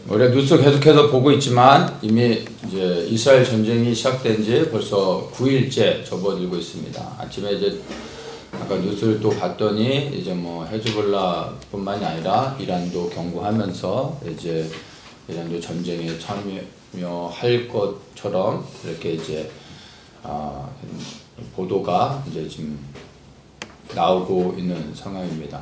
우리가 뉴스 계속해서 보고 있지만 이미 이제 이스라엘 전쟁이 시작된 지 벌써 9일째 접어들고 있습니다. 아침에 이제 아까 뉴스를 또 봤더니 이제 뭐 헤즈볼라뿐만이 아니라 이란도 경고하면서 이제 이란도 전쟁에 참여할 것처럼 이렇게 이제 보도가 이제 지금 나오고 있는 상황입니다.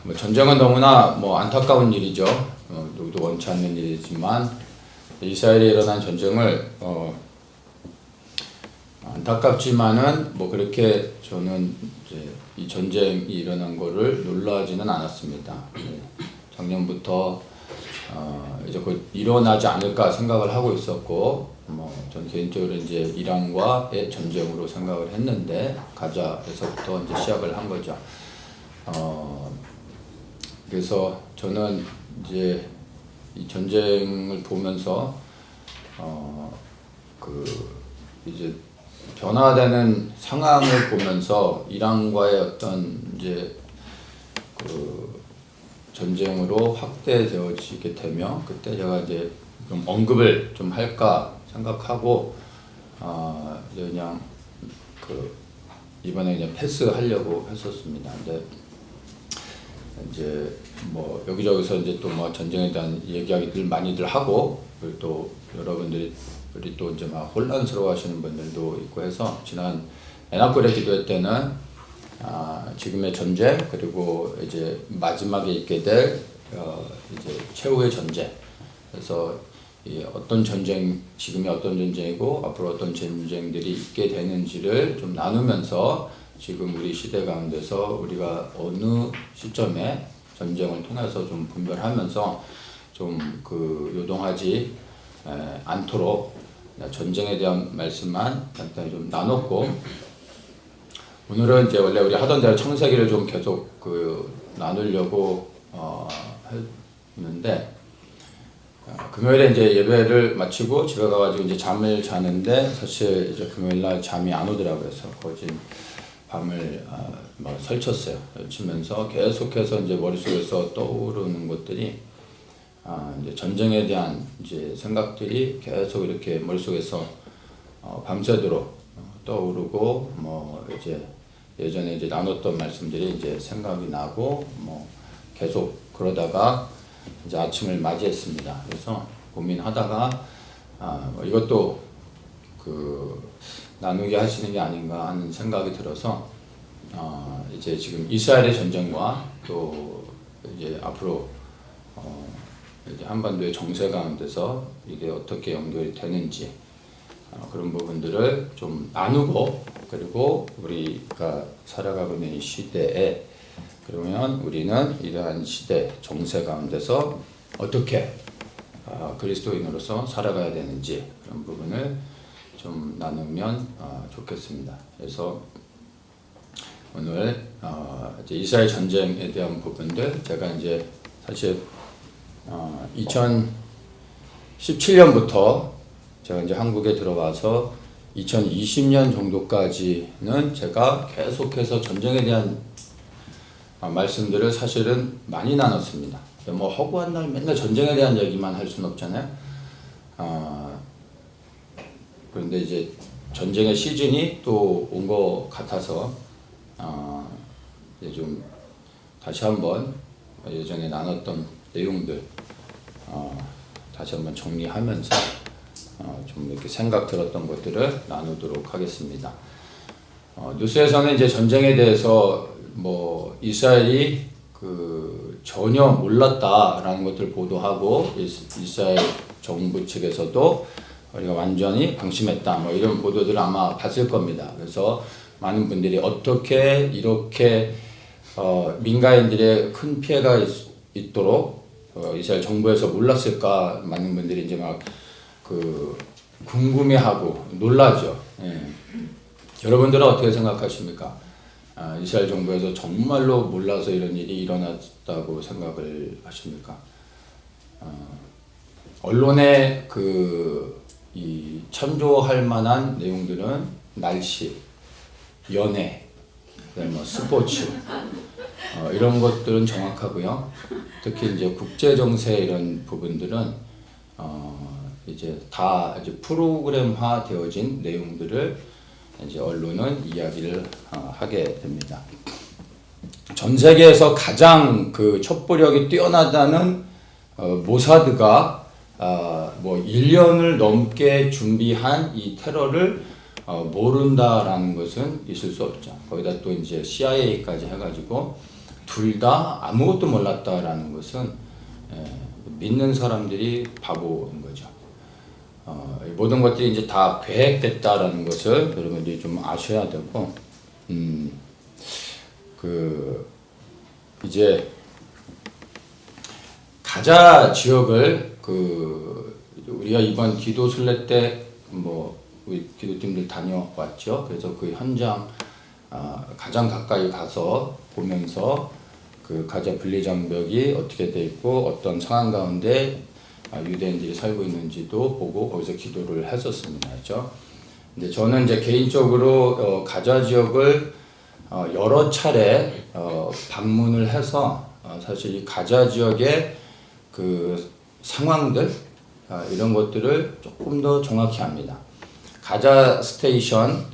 뭐 전쟁은 너무나 뭐 안타까운 일이죠. 누구도 원치 않는 일이지만 이스라엘에 일어난 전쟁을 안타깝지만은 뭐 그렇게 저는 이제 이 전쟁이 일어난 거를 놀라지는 않았습니다. 작년부터 이제 곧 일어나지 않을까 생각을 하고 있었고, 뭐 전 개인적으로 이제 이란과의 전쟁으로 생각을 했는데 가자에서부터 이제 시작을 한 거죠. 그래서 저는 이제 이 전쟁을 보면서 이제 변화되는 상황을 보면서 이란과의 어떤 이제 전쟁으로 확대되어지게 되면 그때 제가 이제 좀 언급을 좀 할까 생각하고 이제 그냥 이번에 그냥 패스하려고 했었습니다. 근데 이제 뭐 여기저기서 이제 또 뭐 전쟁에 대한 이야기들 많이들 하고, 그리고 또 여러분들이 또 이제 막 혼란스러워하시는 분들도 있고 해서 지난 엔하골의 기도회 때는 지금의 전쟁 그리고 이제 마지막에 있게 될 이제 최후의 전쟁, 그래서 이 어떤 전쟁, 지금이 어떤 전쟁이고 앞으로 어떤 전쟁들이 있게 되는지를 좀 나누면서 지금 우리 시대 가운데서 우리가 어느 시점에 전쟁을 통해서 좀 분별하면서 좀 요동하지 않도록 전쟁에 대한 말씀만 간단히 좀 나눴고, 오늘은 이제 원래 우리 하던 대로 창세기를 좀 계속 나누려고 했는데, 금요일에 이제 예배를 마치고 집에 가가지고 이제 잠을 자는데 사실 이제 금요일날 잠이 안 오더라고요. 그래서 거의 밤을 막 설쳤어요. 설치면서 계속해서 이제 머릿속에서 떠오르는 것들이 이제 전쟁에 대한 이제 생각들이 계속 이렇게 머릿속에서 밤새도록 떠오르고, 뭐 이제 예전에 이제 나눴던 말씀들이 이제 생각이 나고, 뭐 계속 그러다가 이제 아침을 맞이했습니다. 그래서 고민하다가 뭐 이것도 나누게 하시는 게 아닌가 하는 생각이 들어서 이제 지금 이스라엘의 전쟁과 또 이제 앞으로 이제 한반도의 정세 가운데서 이게 어떻게 연결이 되는지 그런 부분들을 좀 나누고, 그리고 우리가 살아가고 있는 이 시대에 그러면 우리는 이러한 시대 정세 가운데서 어떻게 그리스도인으로서 살아가야 되는지 그런 부분을 좀 나누면 좋겠습니다. 그래서 오늘 이제 이스라엘 전쟁에 대한 부분들, 제가 이제 사실 2017년부터 제가 이제 한국에 들어와서 2020년 정도까지는 제가 계속해서 전쟁에 대한 말씀들을 사실은 많이 나눴습니다. 뭐 허구한 날 맨날 전쟁에 대한 얘기만 할 수는 없잖아요. 그런데 이제 전쟁의 시즌이 또 온 것 같아서 이제 좀 다시 한번 예전에 나눴던 내용들 다시 한번 정리하면서 좀 이렇게 생각 들었던 것들을 나누도록 하겠습니다. 뉴스에서는 이제 전쟁에 대해서 뭐 이스라엘이 전혀 몰랐다라는 것들 보도하고, 이스라엘 정부 측에서도 우리가 완전히 방심했다 뭐 이런 보도들을 아마 봤을 겁니다. 그래서 많은 분들이 어떻게 이렇게 민간인들의 큰 피해가 있도록 이스라엘 정부에서 몰랐을까, 많은 분들이 이제 막 궁금해하고 놀라죠. 예. 여러분들은 어떻게 생각하십니까? 이스라엘 정부에서 정말로 몰라서 이런 일이 일어났다고 생각을 하십니까? 언론에 이 참조할 만한 내용들은 날씨, 연애, 그다음에 뭐 스포츠, 이런 것들은 정확하고요. 특히 이제 국제 정세 이런 부분들은 이제 다 이제 프로그램화 되어진 내용들을 이제 언론은 이야기를 하게 됩니다. 전 세계에서 가장 그 첩보력이 뛰어나다는 모사드가 뭐 1년을 넘게 준비한 이 테러를 모른다라는 것은 있을 수 없죠. 거기다 또 이제 CIA까지 해가지고 둘 다 아무것도 몰랐다라는 것은 믿는 사람들이 바보인 거죠. 모든 것들이 이제 다 계획됐다라는 것을 여러분들이 좀 아셔야 되고, 이제 가자 지역을 우리가 이번 기도 순례 때 우리 기도팀들 다녀왔죠. 그래서 그 현장 가장 가까이 가서 보면서 그 가자 분리장벽이 어떻게 돼 있고 어떤 상황 가운데 유대인들이 살고 있는지도 보고 거기서 기도를 했었습니다. 그렇죠? 근데 저는 이제 개인적으로 가자 지역을 여러 차례 방문을 해서 사실 이 가자 지역의 그 상황들 이런 것들을 조금 더 정확히 압니다. 가자 스테이션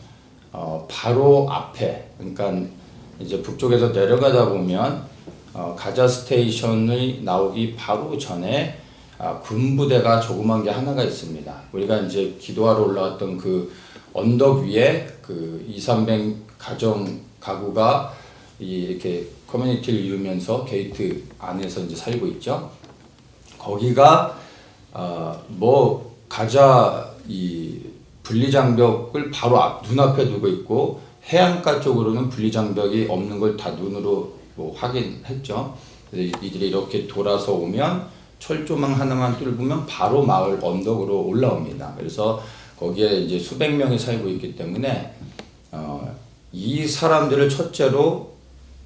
바로 앞에, 그러니까 이제 북쪽에서 내려가다 보면 가자 스테이션이 나오기 바로 전에 군부대가 조그만 게 하나가 있습니다. 우리가 이제 기도하러 올라왔던 그 언덕 위에 그 200-300 가구가 이렇게 커뮤니티를 이루면서 게이트 안에서 이제 살고 있죠. 거기가 가자 이 분리장벽을 바로 눈앞에 두고 있고 해안가 쪽으로는 분리장벽이 없는 걸 다 눈으로 확인했죠. 그래서 이들이 이렇게 돌아서 오면 철조망 하나만 뚫으면 바로 마을 언덕으로 올라옵니다. 그래서 거기에 이제 수백 명이 살고 있기 때문에 이 사람들을 첫째로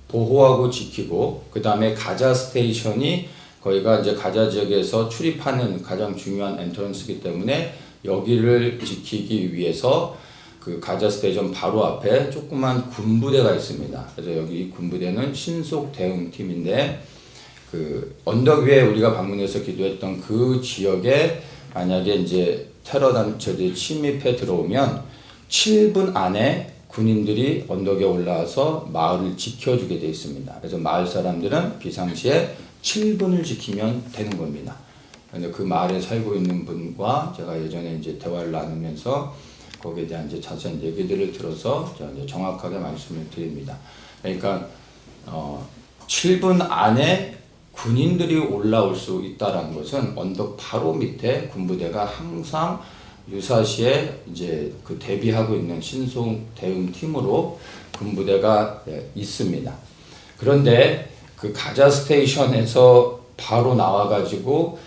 보호하고 지키고, 그 다음에 가자 스테이션이 거기가 이제 가자 지역에서 출입하는 가장 중요한 엔트런스이기 때문에 여기를 지키기 위해서 그 가자 스테이션 바로 앞에 조그만 군부대가 있습니다. 그래서 여기 군부대는 신속 대응팀인데, 그 언덕 위에 우리가 방문해서 기도했던 그 지역에 만약에 이제 테러 단체들이 침입해 들어오면 7분 안에 군인들이 언덕에 올라와서 마을을 지켜주게 되어 있습니다. 그래서 마을 사람들은 비상시에 7분을 지키면 되는 겁니다. 근데 그 마을에 살고 있는 분과 제가 예전에 이제 대화를 나누면서 거기에 대한 이제 자세한 얘기들을 들어서 제가 이제 정확하게 말씀을 드립니다. 그러니까 7분 안에 군인들이 올라올 수 있다라는 것은 언덕 바로 밑에 군부대가 항상 유사시에 이제 그 대비하고 있는 신속 대응 팀으로 군부대가 있습니다. 그런데 그 가자 스테이션에서 바로 나와가지고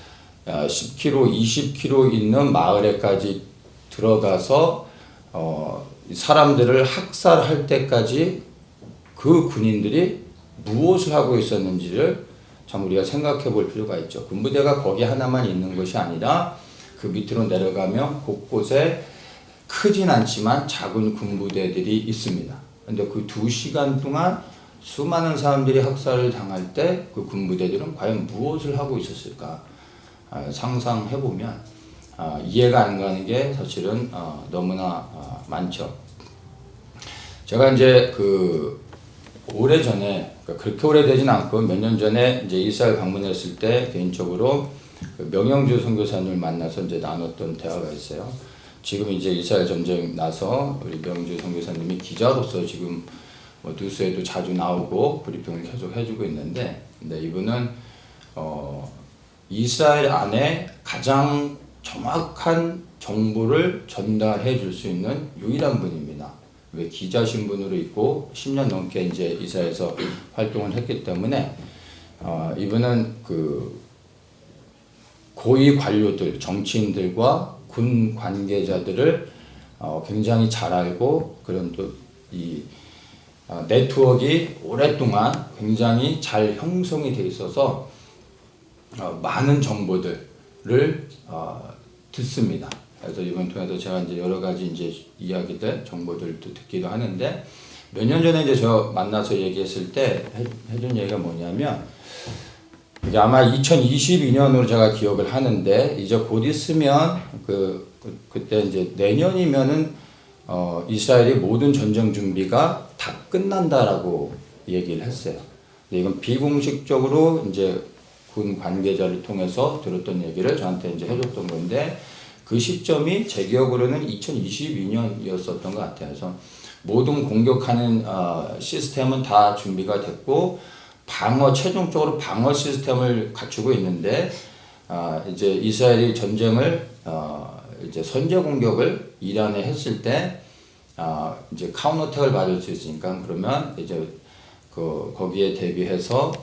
10km, 20km 있는 마을에까지 들어가서 사람들을 학살할 때까지 그 군인들이 무엇을 하고 있었는지를 참 우리가 생각해 볼 필요가 있죠. 군부대가 거기 하나만 있는 것이 아니라 그 밑으로 내려가면 곳곳에 크진 않지만 작은 군부대들이 있습니다. 근데 그 2시간 동안 수많은 사람들이 학살을 당할 때 그 군부대들은 과연 무엇을 하고 있었을까 상상해보면 이해가 안 가는 게 사실은 너무나 많죠. 제가 이제 오래전에, 그렇게 오래되진 않고 몇 년 전에 이제 이스라엘 방문했을 때 개인적으로 명영주 선교사님을 만나서 이제 나눴던 대화가 있어요. 지금 이제 이스라엘 전쟁 나서 우리 명영주 선교사님이 기자로서 지금 뉴스에도 자주 나오고 브리핑을 계속 해주고 있는데, 근데 이분은 이스라엘 안에 가장 정확한 정보를 전달해 줄 수 있는 유일한 분입니다. 왜 기자 신분으로 있고 10년 넘게 이제 이스라엘에서 활동을 했기 때문에 이분은 그 고위 관료들, 정치인들과 군 관계자들을 굉장히 잘 알고, 그런 또 이 네트워크가 오랫동안 굉장히 잘 형성이 돼 있어서 많은 정보들을 듣습니다. 그래서 이번 통해서 제가 이제 여러 가지 이제 이야기들, 정보들도 듣기도 하는데, 몇 년 전에 이제 저 만나서 얘기했을 때 해준 얘기가 뭐냐면, 이게 아마 2022년으로 제가 기억을 하는데, 이제 곧 있으면 그때 이제 내년이면은 이스라엘이 모든 전쟁 준비가 다 끝난다라고 얘기를 했어요. 근데 이건 비공식적으로 이제 군 관계자를 통해서 들었던 얘기를 저한테 이제 해줬던 건데, 그 시점이 제 기억으로는 2022년이었었던 것 같아요. 그래서 모든 공격하는 시스템은 다 준비가 됐고, 최종적으로 방어 시스템을 갖추고 있는데, 이제 이스라엘이 전쟁을 이제 선제 공격을 이란에 했을 때 이제 카운터택을 받을 수 있으니까, 그러면 이제 거기에 대비해서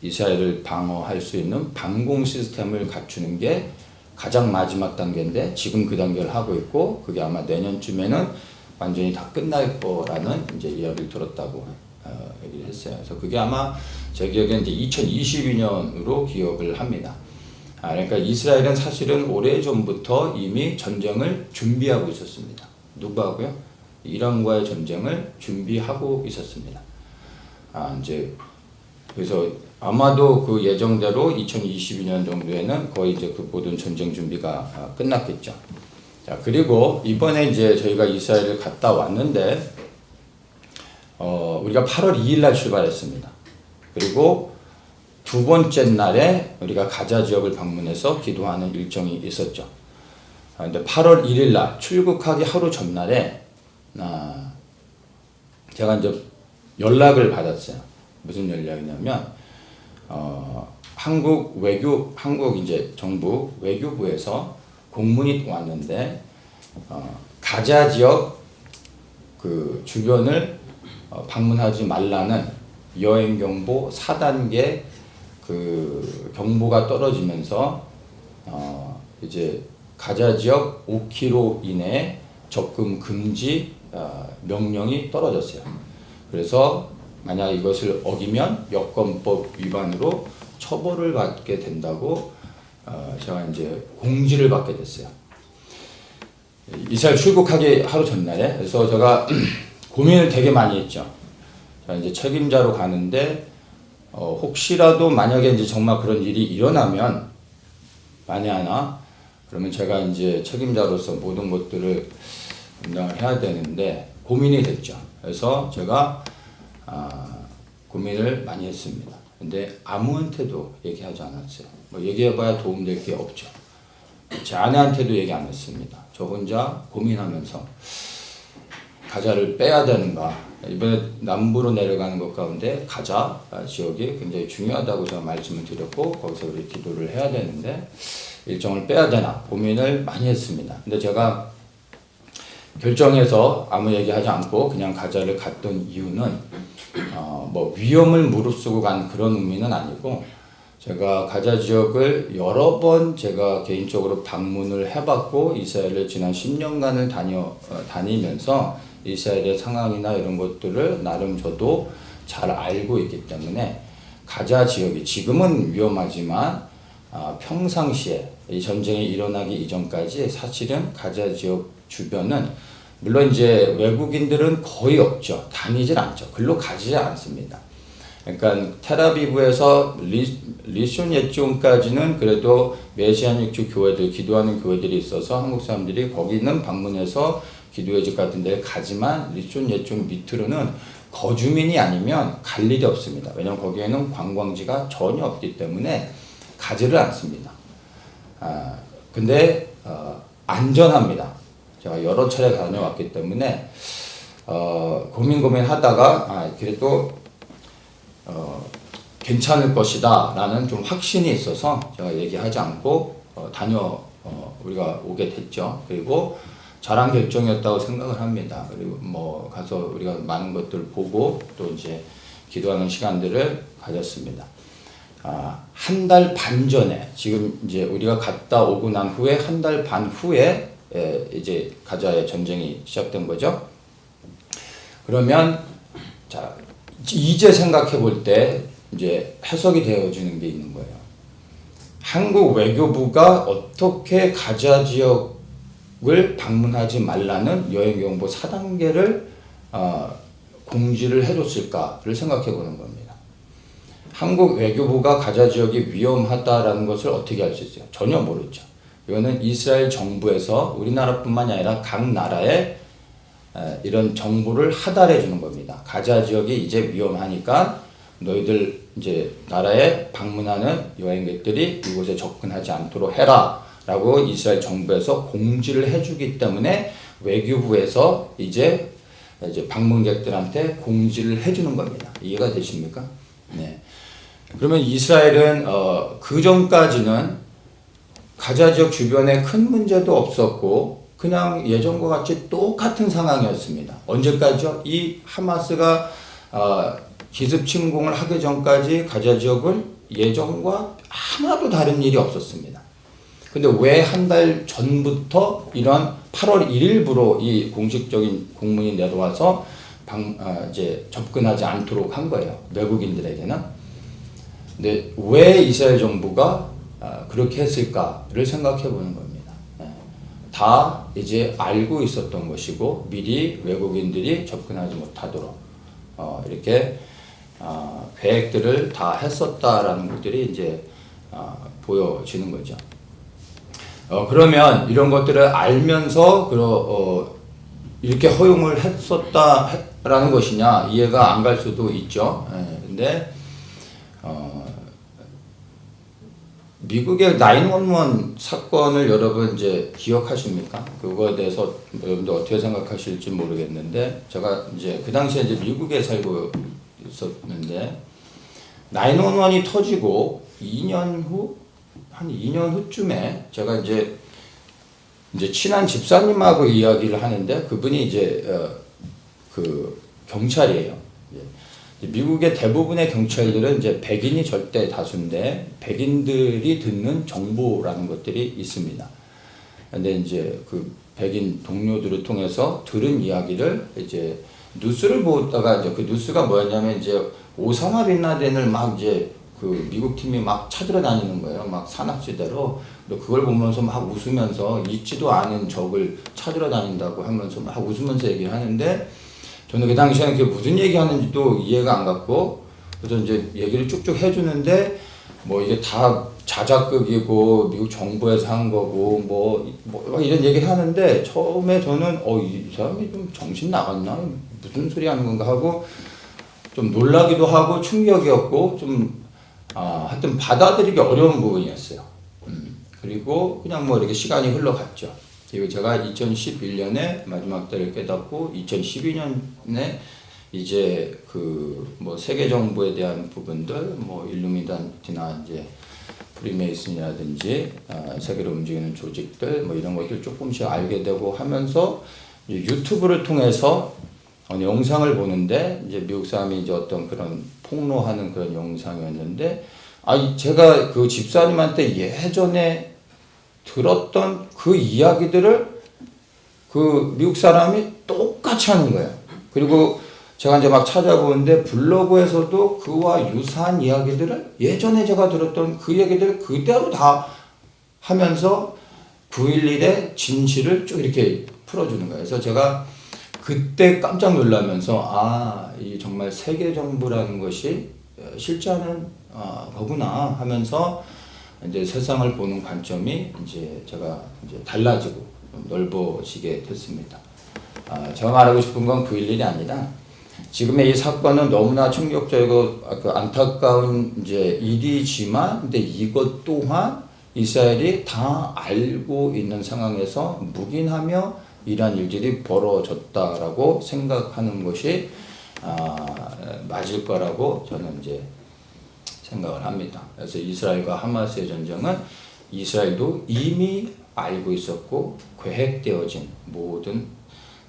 이스라엘을 방어할 수 있는 방공 시스템을 갖추는 게 가장 마지막 단계인데, 지금 그 단계를 하고 있고, 그게 아마 내년쯤에는 완전히 다 끝날 거라는 이제 이야기를 들었다고 얘기를 했어요. 그래서 그게 아마 제 기억에는 이제 2022년으로 기억을 합니다. 그러니까 이스라엘은 사실은 오래전부터 이미 전쟁을 준비하고 있었습니다. 누구하고요? 이란과의 전쟁을 준비하고 있었습니다. 이제 그래서 아마도 그 예정대로 2022년 정도에는 거의 이제 그 모든 전쟁 준비가 끝났겠죠. 자, 그리고 이번에 이제 저희가 이스라엘을 갔다 왔는데, 우리가 8월 2일 날 출발했습니다. 그리고 두 번째 날에 우리가 가자 지역을 방문해서 기도하는 일정이 있었죠. 근데 8월 1일 날 출국하기 하루 전날에 제가 이제 연락을 받았어요. 무슨 연락이냐면, 한국 이제 정부 외교부에서 공문이 왔는데, 가자 지역 그 주변을 방문하지 말라는 여행 경보 4단계 그 경보가 떨어지면서 이제 가자 지역 5km 이내에 접근 금지 명령이 떨어졌어요. 그래서 만약 이것을 어기면 여권법 위반으로 처벌을 받게 된다고 제가 이제 공지를 받게 됐어요. 이스라엘 출국하기 하루 전날에. 그래서 제가 고민을 되게 많이 했죠. 자, 이제 책임자로 가는데 혹시라도 만약에 이제 정말 그런 일이 일어나면 만에 하나, 그러면 제가 이제 책임자로서 모든 것들을 감당을 해야 되는데 고민이 됐죠. 그래서 제가 고민을 많이 했습니다. 근데 아무한테도 얘기하지 않았어요. 뭐 얘기해봐야 도움될 게 없죠. 제 아내한테도 얘기 안 했습니다. 저 혼자 고민하면서 가자를 빼야 되는가. 이번에 남부로 내려가는 것 가운데 가자 지역이 굉장히 중요하다고 제가 말씀을 드렸고, 거기서 우리 기도를 해야 되는데 일정을 빼야 되나 고민을 많이 했습니다. 근데 제가 결정해서 아무 얘기하지 않고 그냥 가자를 갔던 이유는 뭐 위험을 무릅쓰고 간 그런 의미는 아니고, 제가 가자 지역을 여러 번 제가 개인적으로 방문을 해봤고, 이스라엘을 지난 10년간을 다니면서 이스라엘의 상황이나 이런 것들을 나름 저도 잘 알고 있기 때문에, 가자 지역이 지금은 위험하지만 평상시에 이 전쟁이 일어나기 이전까지 사실은 가자 지역 주변은, 물론 이제 외국인들은 거의 없죠. 다니질 않죠. 글로 가지 않습니다. 그러니까 텔아비브에서 리숀 예지온까지는 그래도 메시아닉 교회들, 기도하는 교회들이 있어서 한국 사람들이 거기는 방문해서 기도의 집 같은 데를 가지만, 리숀 예지온 밑으로는 거주민이 아니면 갈 일이 없습니다. 왜냐하면 거기에는 관광지가 전혀 없기 때문에 가지를 않습니다. 근데 안전합니다. 제가 여러 차례 다녀왔기 때문에 고민하다가 그래도 괜찮을 것이다 라는 좀 확신이 있어서 제가 얘기하지 않고 우리가 오게 됐죠. 그리고 잘한 결정이었다고 생각을 합니다. 그리고 뭐 가서 우리가 많은 것들을 보고 또 이제 기도하는 시간들을 가졌습니다. 한 달 반 전에, 지금 이제 우리가 갔다 오고 난 후에 한 달 반 후에 이제 가자의 전쟁이 시작된 거죠. 그러면 자, 이제 생각해 볼 때 이제 해석이 되어지는 게 있는 거예요. 한국 외교부가 어떻게 가자 지역을 방문하지 말라는 여행 경보 4단계를 공지를 해줬을까를 생각해 보는 겁니다. 한국 외교부가 가자 지역이 위험하다라는 것을 어떻게 알 수 있어요? 전혀 모르죠. 이거는 이스라엘 정부에서 우리나라뿐만이 아니라 각 나라에 이런 정보를 하달해 주는 겁니다. 가자 지역이 이제 위험하니까 너희들 이제 나라에 방문하는 여행객들이 이곳에 접근하지 않도록 해라 라고 이스라엘 정부에서 공지를 해주기 때문에 외교부에서 이제 방문객들한테 공지를 해주는 겁니다. 이해가 되십니까? 네. 그러면 이스라엘은 그 전까지는 가자 지역 주변에 큰 문제도 없었고 그냥 예전과 같이 똑같은 상황이었습니다. 언제까지요? 이 하마스가 기습 침공을 하기 전까지 가자 지역은 예전과 하나도 다른 일이 없었습니다. 근데 왜 한 달 전부터 이런 8월 1일부로 이 공식적인 공문이 내려와서 이제 접근하지 않도록 한 거예요. 외국인들에게는. 근데 왜 이스라엘 정부가 그렇게 했을까를 생각해 보는 겁니다. 다 이제 알고 있었던 것이고 미리 외국인들이 접근하지 못하도록 이렇게 계획들을 다 했었다라는 것들이 이제 보여지는 거죠. 그러면 이런 것들을 알면서 이렇게 허용을 했었다라는 것이냐 이해가 안 갈 수도 있죠. 근데 미국의 911 사건을 여러분 이제 기억하십니까? 그거에 대해서 여러분들 어떻게 생각하실지 모르겠는데 제가 이제 그 당시에 이제 미국에 살고 있었는데 911이 터지고 2년 후 한 2년 후쯤에 제가 이제 친한 집사님하고 이야기를 하는데 그분이 이제 그 경찰이에요. 미국의 대부분의 경찰들은 이제 백인이 절대 다수인데 백인들이 듣는 정보라는 것들이 있습니다. 근데 이제 그 백인 동료들을 통해서 들은 이야기를 이제 뉴스를 보다가 이제 그 뉴스가 뭐였냐면 이제 오사마 빈라덴을 막 이제 그 미국 팀이 막 찾으러 다니는 거예요. 막 산악지대로. 그걸 보면서 막 웃으면서 있지도 않은 적을 찾으러 다닌다고 하면서 막 웃으면서 얘기를 하는데 저는 그 당시에는 그게 무슨 얘기 하는지도 이해가 안 갔고 그래서 이제 얘기를 쭉쭉 해주는데 뭐 이게 다 자작극이고 미국 정부에서 한 거고 뭐 이런 얘기를 하는데 처음에 저는 이 사람이 좀 정신 나갔나? 무슨 소리 하는 건가 하고 좀 놀라기도 하고 충격이었고 좀 하여튼 받아들이기 어려운 부분이었어요. 그리고 그냥 뭐 이렇게 시간이 흘러갔죠. 그리고 제가 2011년에 마지막 때를 깨닫고 2012년에 이제 그 뭐 세계 정부에 대한 부분들 뭐 일루미나티나 이제 프리메이슨이라든지 세계를 움직이는 조직들 뭐 이런 것들 조금씩 알게 되고 하면서 유튜브를 통해서 영상을 보는데 이제 미국 사람이 이제 어떤 그런 폭로하는 그런 영상이었는데 제가 그 집사님한테 예전에 들었던 그 이야기들을 그 미국 사람이 똑같이 하는 거예요. 그리고 제가 이제 막 찾아보는데 블로그에서도 그와 유사한 이야기들을 예전에 제가 들었던 그 얘기들을 그대로 다 하면서 9.11의 진실을 쭉 이렇게 풀어주는 거예요. 그래서 제가 그때 깜짝 놀라면서 이 정말 세계 정부라는 것이 실제하는 거구나 하면서 이제 세상을 보는 관점이 이제 제가 이제 달라지고 넓어지게 됐습니다. 제가 말하고 싶은 건 9.11이 아니라 지금의 이 사건은 너무나 충격적이고 안타까운 이제 일이지만 근데 이것 또한 이스라엘이 다 알고 있는 상황에서 묵인하며 이러한 일들이 벌어졌다라고 생각하는 것이 맞을 거라고 저는 이제 생각을 합니다. 그래서 이스라엘과 하마스의 전쟁은 이스라엘도 이미 알고 있었고 계획되어진 모든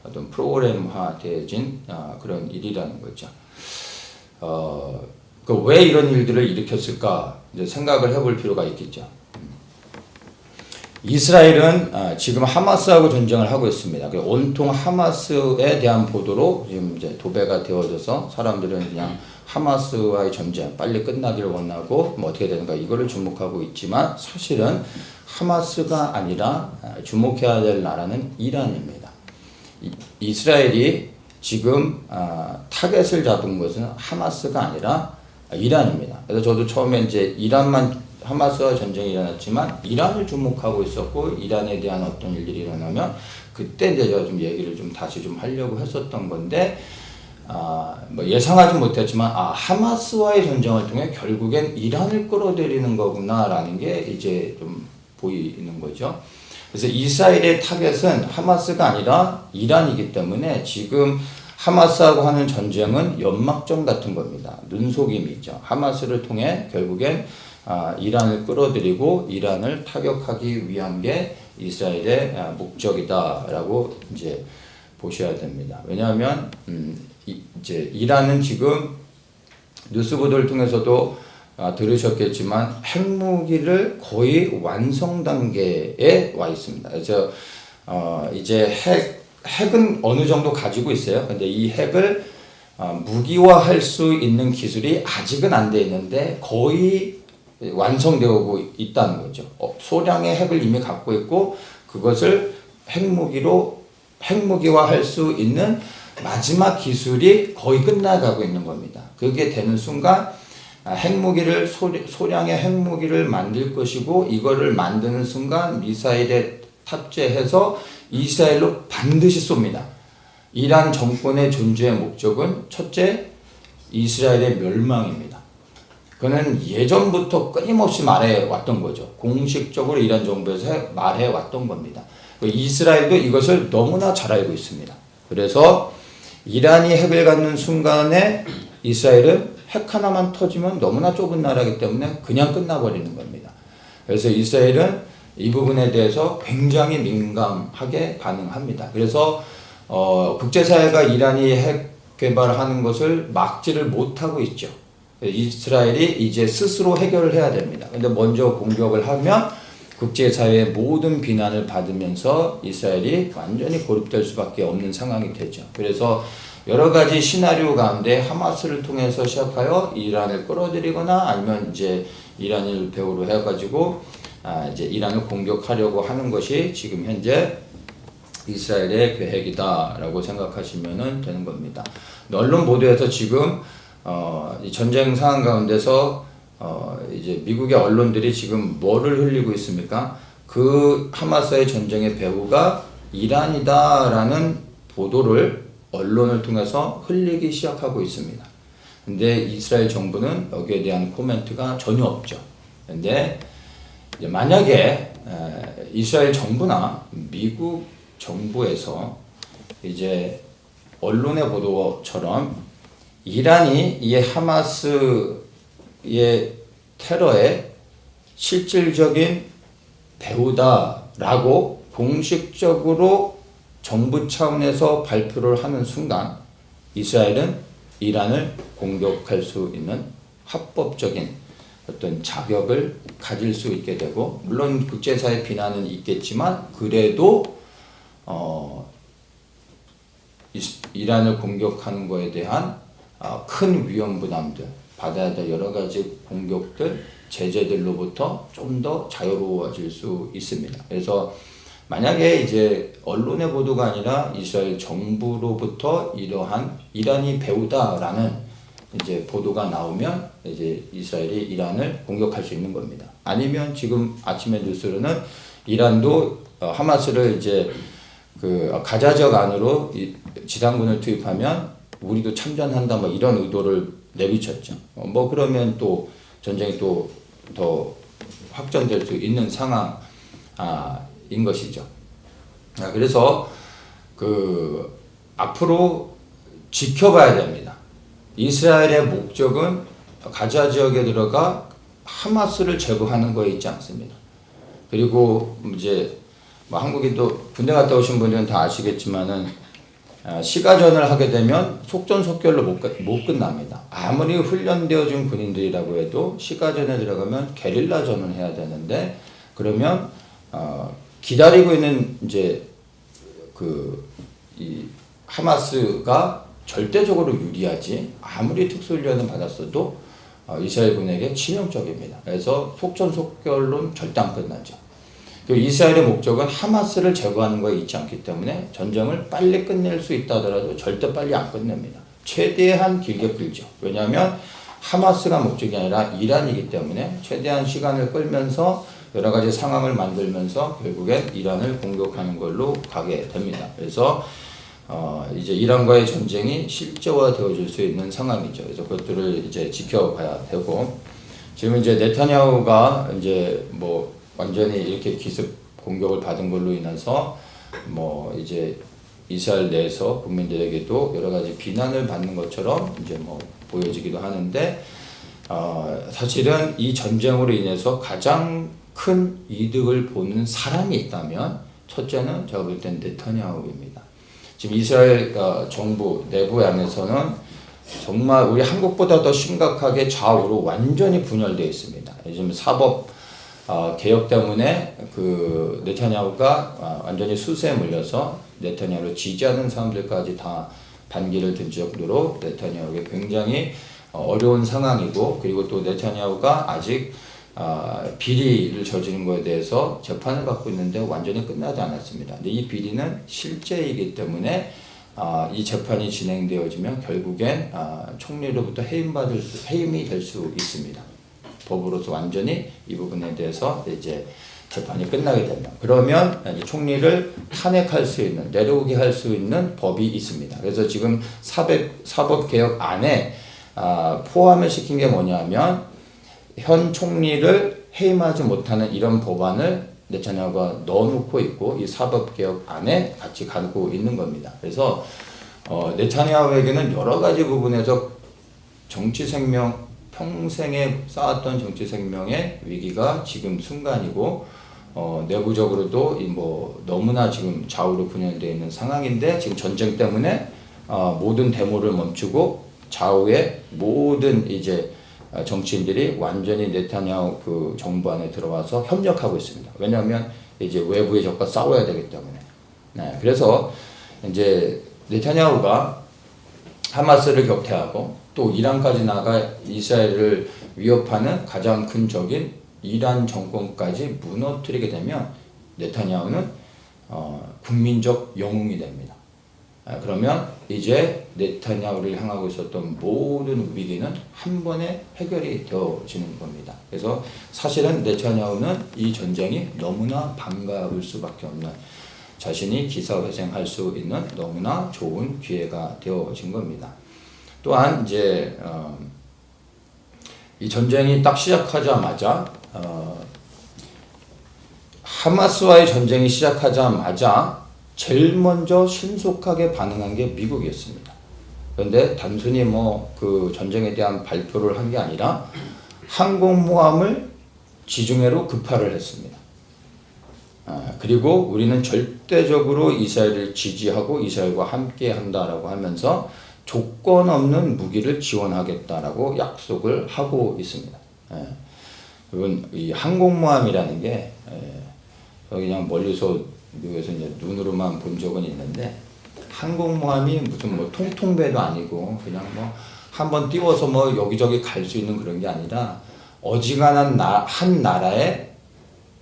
어떤 프로그램화되어진 그런 일이라는 거죠. 왜 이런 일들을 일으켰을까 이제 생각을 해볼 필요가 있겠죠. 이스라엘은 지금 하마스하고 전쟁을 하고 있습니다. 온통 하마스에 대한 보도로 지금 이제 도배가 되어져서 사람들은 그냥 하마스와의 전쟁 빨리 끝나기를 원하고 뭐 어떻게 되는가 이거를 주목하고 있지만 사실은 하마스가 아니라 주목해야 될 나라는 이란입니다. 이스라엘이 지금 타겟을 잡은 것은 하마스가 아니라 이란입니다. 그래서 저도 처음에 이제 이란만 하마스와 전쟁이 일어났지만 이란을 주목하고 있었고 이란에 대한 어떤 일들이 일어나면 그때 이제 제가 좀 얘기를 좀 다시 좀 하려고 했었던 건데 뭐 예상하지 못했지만 하마스와의 전쟁을 통해 결국엔 이란을 끌어들이는 거구나라는 게 이제 좀 보이는 거죠. 그래서 이스라엘의 타겟은 하마스가 아니라 이란이기 때문에 지금 하마스하고 하는 전쟁은 연막전 같은 겁니다. 눈속임이죠. 하마스를 통해 결국엔 이란을 끌어들이고 이란을 타격하기 위한 게 이스라엘의 목적이다라고 이제 보셔야 됩니다. 왜냐하면 이제 이란은 지금 뉴스 보도를 통해서도 들으셨겠지만 핵무기를 거의 완성 단계에 와 있습니다. 그래서 이제 핵은 어느 정도 가지고 있어요. 근데 이 핵을 무기화할 수 있는 기술이 아직은 안 돼 있는데 거의 완성되고 있다는 거죠. 소량의 핵을 이미 갖고 있고 그것을 핵무기화할 수 있는 마지막 기술이 거의 끝나가고 있는 겁니다. 그게 되는 순간 소량의 핵무기를 만들 것이고 이거를 만드는 순간 미사일에 탑재해서 이스라엘로 반드시 쏩니다. 이란 정권의 존재의 목적은 첫째, 이스라엘의 멸망입니다. 그는 예전부터 끊임없이 말해왔던 거죠. 공식적으로 이란 정부에서 말해왔던 겁니다. 이스라엘도 이것을 너무나 잘 알고 있습니다. 그래서 이란이 핵을 갖는 순간에 이스라엘은 핵 하나만 터지면 너무나 좁은 나라이기 때문에 그냥 끝나버리는 겁니다. 그래서 이스라엘은 이 부분에 대해서 굉장히 민감하게 반응합니다. 그래서 국제사회가 이란이 핵 개발하는 것을 막지를 못하고 있죠. 이스라엘이 이제 스스로 해결을 해야 됩니다. 근데 먼저 공격을 하면 국제사회의 모든 비난을 받으면서 이스라엘이 완전히 고립될 수밖에 없는 상황이 되죠. 그래서 여러 가지 시나리오 가운데 하마스를 통해서 시작하여 이란을 끌어들이거나 아니면 이제 이란을 배후로 해가지고 이제 이란을 공격하려고 하는 것이 지금 현재 이스라엘의 계획이다라고 생각하시면 되는 겁니다. 언론 보도에서 지금 이 전쟁 상황 가운데서 이제 미국의 언론들이 지금 뭐를 흘리고 있습니까? 그 하마스의 전쟁의 배후가 이란이다라는 보도를 언론을 통해서 흘리기 시작하고 있습니다. 근데 이스라엘 정부는 여기에 대한 코멘트가 전혀 없죠. 근데 이제 만약에 이스라엘 정부나 미국 정부에서 이제 언론의 보도처럼 이란이 이 하마스의 테러의 실질적인 배후다라고 공식적으로 정부 차원에서 발표를 하는 순간 이스라엘은 이란을 공격할 수 있는 합법적인 어떤 자격을 가질 수 있게 되고 물론 국제사회 비난은 있겠지만 그래도 이란을 공격하는 것에 대한 큰 위험 부담들 받아야 될 여러 가지 공격들 제재들로부터 좀 더 자유로워질 수 있습니다. 그래서 만약에 이제 언론의 보도가 아니라 이스라엘 정부로부터 이러한 이란이 배후다라는 이제 보도가 나오면 이제 이스라엘이 이란을 공격할 수 있는 겁니다. 아니면 지금 아침에 뉴스로는 이란도 하마스를 이제 그 가자 지역 안으로 지상군을 투입하면 우리도 참전한다 뭐 이런 의도를 내비쳤죠. 뭐 그러면 또 전쟁이 또 더 확전될 수 있는 상황인 것이죠. 그래서 그 앞으로 지켜봐야 됩니다. 이스라엘의 목적은 가자 지역에 들어가 하마스를 제거하는 거에 있지 않습니다. 그리고 이제 뭐 한국에 또 군대 갔다 오신 분들은 다 아시겠지만은 시가전을 하게 되면 속전속결로 못 끝납니다. 아무리 훈련되어진 군인들이라고 해도 시가전에 들어가면 게릴라전을 해야 되는데 그러면 기다리고 있는 이제 이 하마스가 절대적으로 유리하지 아무리 특수훈련을 받았어도 이스라엘 군에게 치명적입니다. 그래서 속전속결로는 절대 안 끝나죠. 그 이스라엘의 목적은 하마스를 제거하는 거에 있지 않기 때문에 전쟁을 빨리 끝낼 수 있다 하더라도 절대 빨리 안 끝냅니다. 최대한 길게 끌죠. 왜냐하면 하마스가 목적이 아니라 이란이기 때문에 최대한 시간을 끌면서 여러 가지 상황을 만들면서 결국엔 이란을 공격하는 걸로 가게 됩니다. 그래서 이제 이란과의 전쟁이 실제화되어질 수 있는 상황이죠. 그래서 그것들을 이제 지켜봐야 되고, 지금 이제 네타냐후가 이제 뭐 완전히 이렇게 기습 공격을 받은 걸로 인해서 뭐 이제 이스라엘 내에서 국민들에게도 여러 가지 비난을 받는 것처럼 이제 뭐 보여지기도 하는데, 사실은 이 전쟁으로 인해서 가장 큰 이득을 보는 사람이 있다면 첫째는 제가 볼 땐 네타냐후입니다. 지금 이스라엘 정부 내부 안에서는 정말 우리 한국보다 더 심각하게 좌우로 완전히 분열되어 있습니다. 요즘 사법 개혁 때문에 그 네타냐후가 완전히 수세에 물려서 네타냐후를 지지하는 사람들까지 다 반기를 든 정도로 네타냐후에게 굉장히 어려운 상황이고, 그리고 또 네타냐후가 아직 비리를 저지른 것에 대해서 재판을 받고 있는데 완전히 끝나지 않았습니다. 근데 이 비리는 실제이기 때문에 이 재판이 진행되어지면 결국엔 총리로부터 해임이 될 수 있습니다. 법으로서 완전히 이 부분에 대해서 이제 재판이 끝나게 되면, 그러면 이제 총리를 탄핵할 수 있는, 내려오게 할 수 있는 법이 있습니다. 그래서 지금 사법개혁 안에 포함을 시킨 게 뭐냐면 현 총리를 해임하지 못하는 이런 법안을 네타냐후가 넣어놓고 있고 이 사법개혁 안에 같이 가고 있는 겁니다. 그래서 네타냐후에게는 여러 가지 부분에서 정치 생명, 평생에 쌓았던 정치 생명의 위기가 지금 순간이고, 내부적으로도 뭐 너무나 지금 좌우로 분열되어 있는 상황인데, 지금 전쟁 때문에 모든 데모를 멈추고 좌우의 모든 이제 정치인들이 완전히 네타냐후 그 정부 안에 들어와서 협력하고 있습니다. 왜냐하면 이제 외부의 적과 싸워야 되기 때문에. 네, 그래서 이제 네타냐후가 하마스를 격퇴하고 또 이란까지 나가 이스라엘을 위협하는 가장 큰 적인 이란 정권까지 무너뜨리게 되면 네타냐후는 국민적 영웅이 됩니다. 그러면 이제 네타냐후를 향하고 있었던 모든 위기는 한 번에 해결이 되어지는 겁니다. 그래서 사실은 네타냐후는 이 전쟁이 너무나 반가울 수밖에 없는, 자신이 기사회생할 수 있는 너무나 좋은 기회가 되어진 겁니다. 또한 이제 이 전쟁이 딱 시작하자마자 하마스와의 전쟁이 시작하자마자 제일 먼저 신속하게 반응한 게 미국이었습니다. 그런데 단순히 뭐 그 전쟁에 대한 발표를 한 게 아니라 항공모함을 지중해로 급파를 했습니다. 그리고 우리는 절대적으로 이스라엘을 지지하고 이스라엘과 함께 한다라고 하면서 조건 없는 무기를 지원하겠다라고 약속을 하고 있습니다. 그건 이 항공모함이라는 게 그냥 멀리서 미국에서 이제 눈으로만 본 적은 있는데, 항공모함이 무슨 뭐 통통배도 아니고 그냥 뭐 한번 띄워서 뭐 여기저기 갈 수 있는 그런 게 아니라 어지간한 한 나라의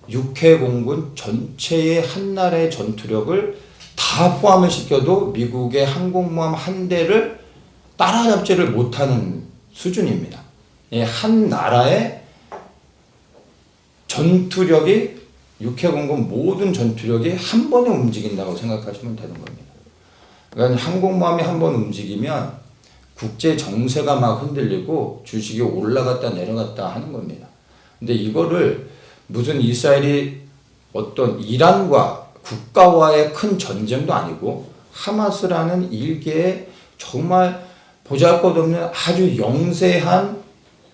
육해공군 전체의 한 나라의 전투력을 다 포함을 시켜도 미국의 항공모함 한 대를 따라잡지를 못하는 수준입니다. 한 나라의 전투력이, 육해공군 모든 전투력이 한 번에 움직인다고 생각하시면 되는 겁니다. 그러니까 항공모함이 한 번 움직이면 국제 정세가 막 흔들리고 주식이 올라갔다 내려갔다 하는 겁니다. 근데 이거를 무슨 이스라엘이 어떤 이란과 국가와의 큰 전쟁도 아니고 하마스라는 일개의 정말 보잘것없는 아주 영세한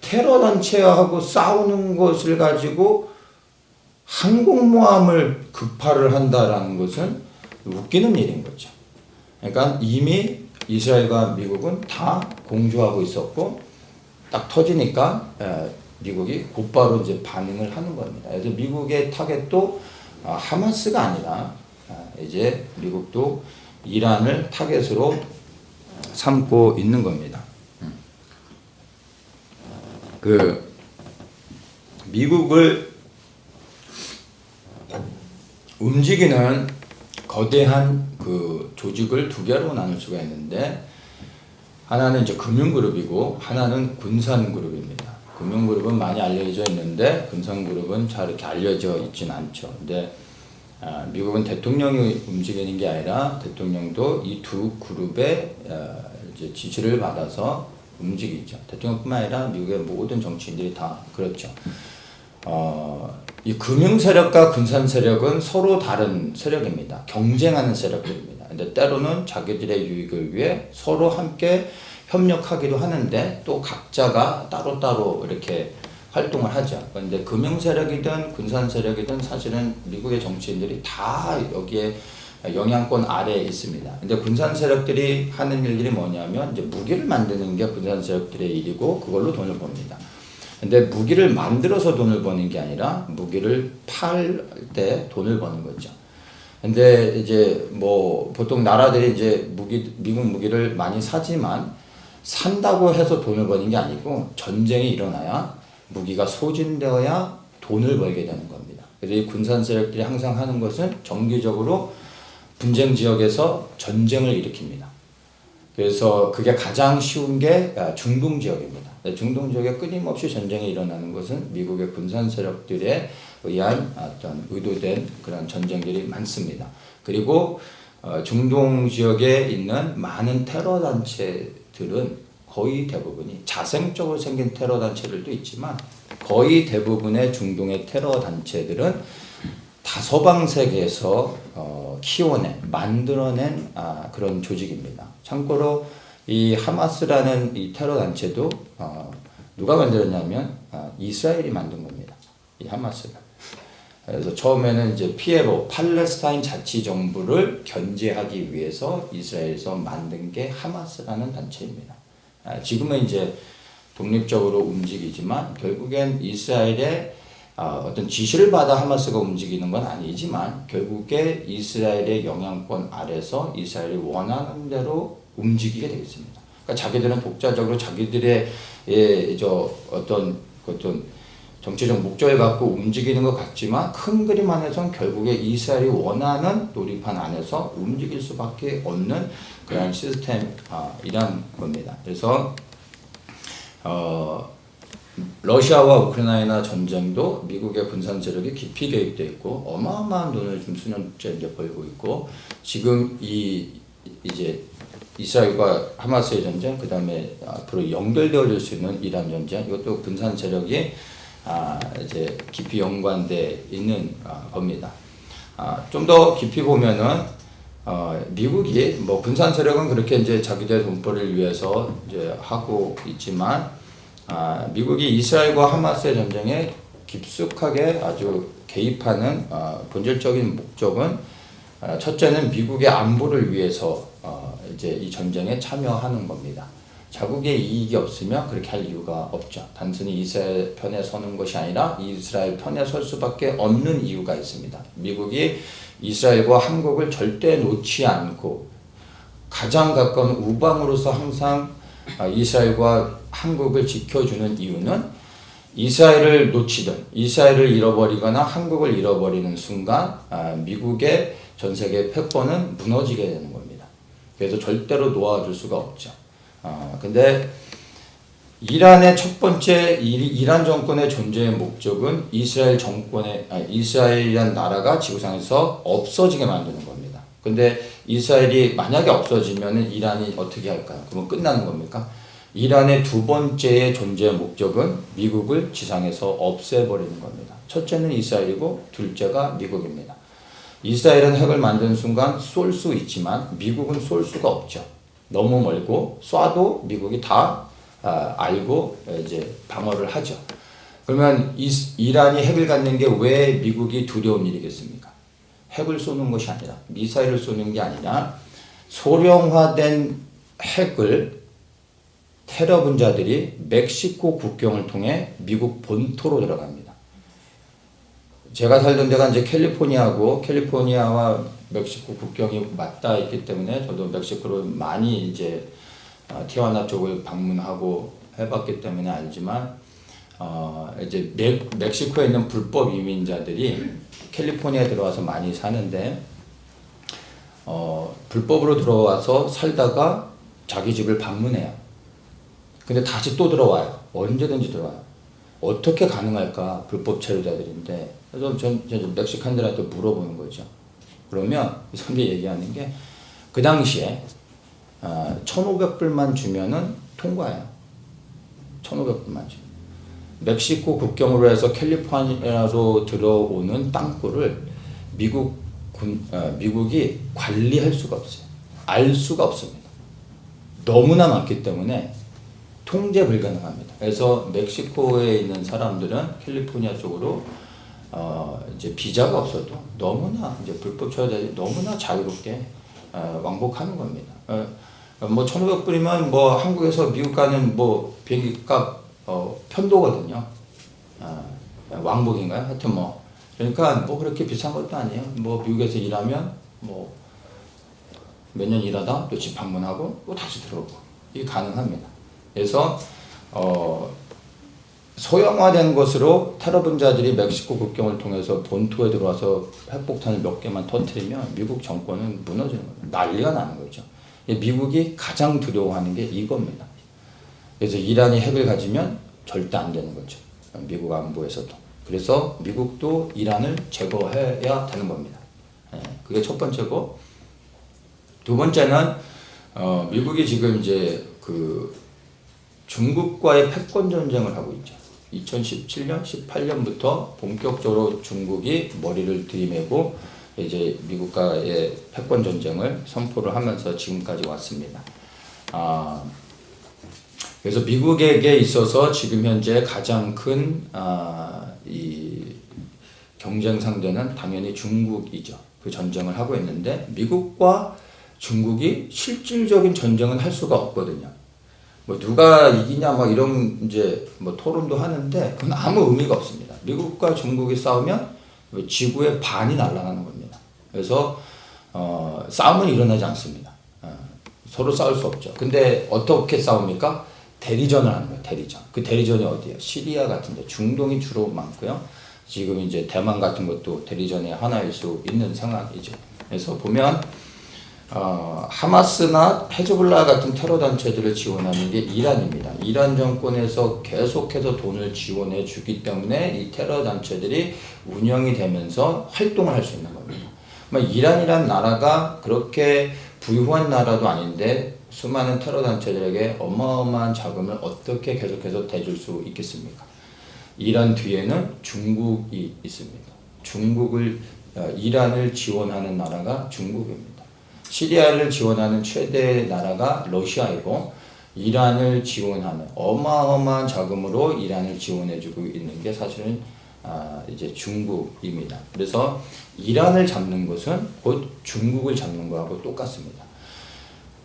테러 단체하고 싸우는 것을 가지고 항공모함을 급파를 한다라는 것은 웃기는 일인 거죠. 그러니까 이미 이스라엘과 미국은 다 공조하고 있었고 딱 터지니까 미국이 곧바로 이제 반응을 하는 겁니다. 그래서 미국의 타겟도 하마스가 아니라 이제 미국도 이란을 타겟으로 삼고 있는 겁니다. 그 미국을 움직이는 거대한 그 조직을 두 개로 나눌 수가 있는데, 하나는 이제 금융그룹이고 하나는 군산그룹입니다. 금융그룹은 많이 알려져 있는데 군산그룹은 잘 이렇게 알려져 있진 않죠. 근데 미국은 대통령이 움직이는 게 아니라 대통령도 이 두 그룹의 이제 지시를 받아서 움직이죠. 대통령뿐만 아니라 미국의 모든 정치인들이 다 그렇죠. 이 금융 세력과 군산 세력은 서로 다른 세력입니다. 경쟁하는 세력들입니다. 근데 때로는 자기들의 유익을 위해 서로 함께 협력하기도 하는데 또 각자가 따로따로 이렇게 활동을 하죠. 그런데 금융 세력이든 군산 세력이든 사실은 미국의 정치인들이 다 여기에 영향권 아래에 있습니다. 근데 군산 세력들이 하는 일들이 뭐냐면 이제 무기를 만드는 게 군산 세력들의 일이고 그걸로 돈을 법니다. 근데 무기를 만들어서 돈을 버는 게 아니라 무기를 팔 때 돈을 버는 거죠. 근데 이제 뭐 보통 나라들이 이제 미국 무기를 많이 사지만 산다고 해서 돈을 버는 게 아니고 전쟁이 일어나야 무기가 소진되어야 돈을 벌게 되는 겁니다. 그래서 이 군산 세력들이 항상 하는 것은 정기적으로 분쟁 지역에서 전쟁을 일으킵니다. 그래서 그게 가장 쉬운 게 중동 지역입니다. 중동 지역에 끊임없이 전쟁이 일어나는 것은 미국의 군산 세력들에 의한 어떤 의도된 그런 전쟁들이 많습니다. 그리고 중동 지역에 있는 많은 테러 단체들은 거의 대부분이 자생적으로 생긴 테러 단체들도 있지만 거의 대부분의 중동의 테러 단체들은 다서방 세계에서 만들어낸 그런 조직입니다. 참고로 이 하마스라는 이 테러 단체도 누가 만들었냐면 이스라엘이 만든 겁니다. 이 하마스가. 그래서 처음에는 이제 PLO, 팔레스타인 자치정부를 견제하기 위해서 이스라엘에서 만든 게 하마스라는 단체입니다. 지금은 이제 독립적으로 움직이지만 결국엔 이스라엘의 어떤 지시를 받아 하마스가 움직이는 건 아니지만 결국에 이스라엘의 영향권 아래서 이스라엘이 원하는 대로 움직이게 되겠습니다. 그러니까 자기들은 독자적으로 자기들의 어떤 정치적 목적을 갖고 움직이는 것 같지만 큰 그림 안에서는 결국에 이스라엘이 원하는 놀이판 안에서 움직일 수밖에 없는 그런 시스템이란 겁니다. 그래서 러시아와 우크라이나 전쟁도 미국의 군산 세력이 깊이 개입되어 있고 어마어마한 돈을 좀 수년째 이제 벌고 있고 지금 이제 이스라엘과 하마스의 전쟁, 그 다음에 앞으로 연결되어질 수 있는 이란 전쟁, 이것도 군산 세력이 이제 깊이 연관돼 있는 겁니다. 좀 더 깊이 보면은 미국이 뭐 군산 세력은 그렇게 이제 자기들 돈벌이를 위해서 이제 하고 있지만 미국이 이스라엘과 하마스의 전쟁에 깊숙하게 아주 개입하는 본질적인 목적은 첫째는 미국의 안보를 위해서 이제 이 전쟁에 참여하는 겁니다. 자국의 이익이 없으면 그렇게 할 이유가 없죠. 단순히 이스라엘 편에 서는 것이 아니라 이스라엘 편에 설 수밖에 없는 이유가 있습니다. 미국이 이스라엘과 한국을 절대 놓지 않고 가장 가까운 우방으로서 항상 이스라엘과 한국을 지켜주는 이유는 이스라엘을 놓치든 이스라엘을 잃어버리거나 한국을 잃어버리는 순간 미국의 전 세계 패권은 무너지게 되는 겁니다. 그래서 절대로 놓아줄 수가 없죠. 근데 이란의 첫 번째 이란 정권의 존재의 목적은 이스라엘이란 나라가 지구상에서 없어지게 만드는 겁니다. 근데 이스라엘이 만약에 없어지면은 이란이 어떻게 할까요? 그러면 끝나는 겁니까? 이란의 두 번째의 존재의 목적은 미국을 지상에서 없애버리는 겁니다. 첫째는 이스라엘이고 둘째가 미국입니다. 이스라엘은 핵을 만드는 순간 쏠 수 있지만 미국은 쏠 수가 없죠. 너무 멀고 쏴도 미국이 다 알고 이제 방어를 하죠. 그러면 이란이 핵을 갖는 게 왜 미국이 두려운 일이겠습니까? 핵을 쏘는 것이 아니라 미사일을 쏘는 게 아니라 소량화된 핵을 테러 분자들이 멕시코 국경을 통해 미국 본토로 들어갑니다. 제가 살던 데가 이제 캘리포니아와 멕시코 국경이 맞닿아 있기 때문에 저도 멕시코를 많이 이제 티juana 쪽을 방문하고 해봤기 때문에 알지만 이제 멕시코에 있는 불법 이민자들이 캘리포니아에 들어와서 많이 사는데 불법으로 들어와서 살다가 자기 집을 방문해요. 근데 다시 또 들어와요. 언제든지 들어와요. 어떻게 가능할까? 불법 체류자들인데. 그래서 전 멕시칸들한테 물어보는 거죠. 그러면 선배 얘기하는 게 그 당시에 1,500불만 주면은 통과해요. 1,500불만 주면. 멕시코 국경으로 해서 캘리포니아로 들어오는 땅굴을 미국이 관리할 수가 없어요. 알 수가 없습니다. 너무나 많기 때문에 통제 불가능합니다. 그래서 멕시코에 있는 사람들은 캘리포니아 쪽으로 이제 비자가 없어도 너무나 이제 불법 체류자들이 너무나 자유롭게 왕복하는 겁니다. 뭐 1,500불이면 뭐 한국에서 미국 가는 뭐 비행기 값 편도거든요. 왕복인가요? 하여튼 뭐 그러니까 뭐 그렇게 비싼 것도 아니에요. 뭐 미국에서 일하면 뭐 몇 년 일하다 또 집 방문하고 또 다시 들어오고 이게 가능합니다. 그래서 소형화된 것으로 테러 분자들이 멕시코 국경을 통해서 본토에 들어와서 핵폭탄을 몇 개만 터뜨리면 미국 정권은 무너지는 거예요. 난리가 나는 거죠. 미국이 가장 두려워하는 게 이겁니다. 그래서 이란이 핵을 가지면 절대 안 되는 거죠. 미국 안보에서도. 그래서 미국도 이란을 제거해야 되는 겁니다. 그게 첫 번째고, 두 번째는 미국이 지금 이제 그 중국과의 패권 전쟁을 하고 있죠. 2017년, 18년부터 본격적으로 중국이 머리를 들이매고 이제 미국과의 패권 전쟁을 선포를 하면서 지금까지 왔습니다. 그래서 미국에게 있어서 지금 현재 가장 큰 이 경쟁 상대는 당연히 중국이죠. 그 전쟁을 하고 있는데 미국과 중국이 실질적인 전쟁은 할 수가 없거든요. 뭐 누가 이기냐 뭐 이런 이제 뭐 토론도 하는데 그건 아무 의미가 없습니다. 미국과 중국이 싸우면 지구의 반이 날아가는 겁니다. 그래서 싸움은 일어나지 않습니다. 서로 싸울 수 없죠. 근데 어떻게 싸웁니까? 대리전을 하는 거예요. 대리전. 그 대리전이 어디예요? 시리아 같은데 중동이 주로 많고요. 지금 이제 대만 같은 것도 대리전의 하나일 수 있는 상황이죠. 그래서 보면 하마스나 헤즈볼라 같은 테러 단체들을 지원하는 게 이란입니다. 이란 정권에서 계속해서 돈을 지원해 주기 때문에 이 테러 단체들이 운영이 되면서 활동을 할 수 있는 겁니다. 이란이란 나라가 그렇게 부유한 나라도 아닌데 수많은 테러 단체들에게 어마어마한 자금을 어떻게 계속해서 대줄 수 있겠습니까? 이란 뒤에는 중국이 있습니다. 이란을 지원하는 나라가 중국입니다. 시리아를 지원하는 최대 나라가 러시아이고 이란을 지원하는 어마어마한 자금으로 이란을 지원해주고 있는 게 사실은 이제 중국입니다. 그래서 이란을 잡는 것은 곧 중국을 잡는 거하고 똑같습니다.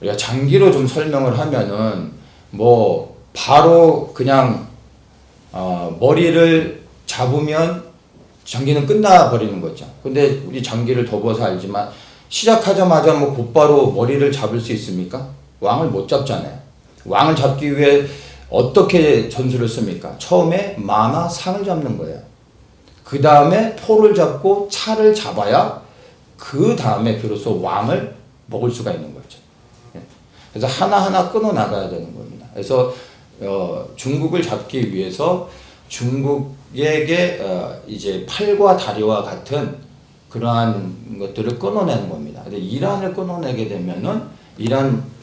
우리가 장기로 좀 설명을 하면은 뭐 바로 그냥 머리를 잡으면 장기는 끝나버리는 거죠. 근데 우리 장기를 더 봐서 알지만 시작하자마자 뭐 곧바로 머리를 잡을 수 있습니까? 왕을 못 잡잖아요. 왕을 잡기 위해 어떻게 전술을 씁니까? 처음에 마나 상을 잡는 거예요. 그 다음에 포를 잡고 차를 잡아야 그 다음에 비로소 왕을 먹을 수가 있는 거죠. 그래서 하나하나 끊어 나가야 되는 겁니다. 그래서 중국을 잡기 위해서 중국에게 이제 팔과 다리와 같은 그러한 것들을 끊어내는 겁니다. 근데 이란을 끊어내게 되면은 이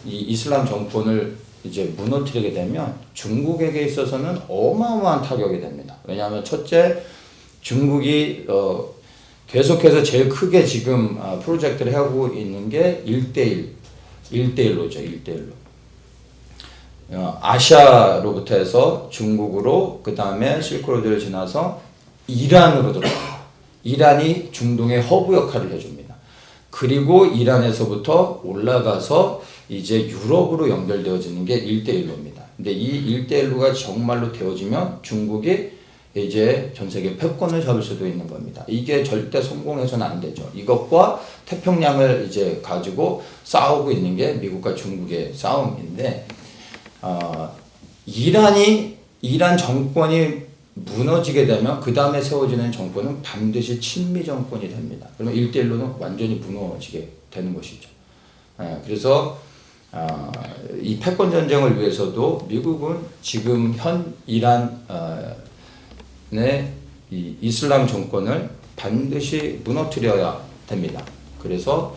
이슬람 정권을 이제 무너뜨리게 되면 중국에게 있어서는 어마어마한 타격이 됩니다. 왜냐하면 첫째, 중국이 계속해서 제일 크게 지금 프로젝트를 하고 있는 게 1대1로죠. 1대1로. 아시아로부터 해서 중국으로 그 다음에 실크로드를 지나서 이란으로 들어갑니다. 이란이 중동의 허브 역할을 해줍니다. 그리고 이란에서부터 올라가서 이제 유럽으로 연결되어지는 게 1대1로입니다. 근데 이 1대1로가 정말로 되어지면 중국이 이제 전 세계 패권을 잡을 수도 있는 겁니다. 이게 절대 성공해서는 안 되죠. 이것과 태평양을 이제 가지고 싸우고 있는 게 미국과 중국의 싸움인데, 이란 정권이 무너지게 되면 그 다음에 세워지는 정권은 반드시 친미 정권이 됩니다. 그러면 1대1로는 완전히 무너지게 되는 것이죠. 그래서 이 패권 전쟁을 위해서도 미국은 지금 현 이란의 이 이슬람 정권을 반드시 무너뜨려야 됩니다. 그래서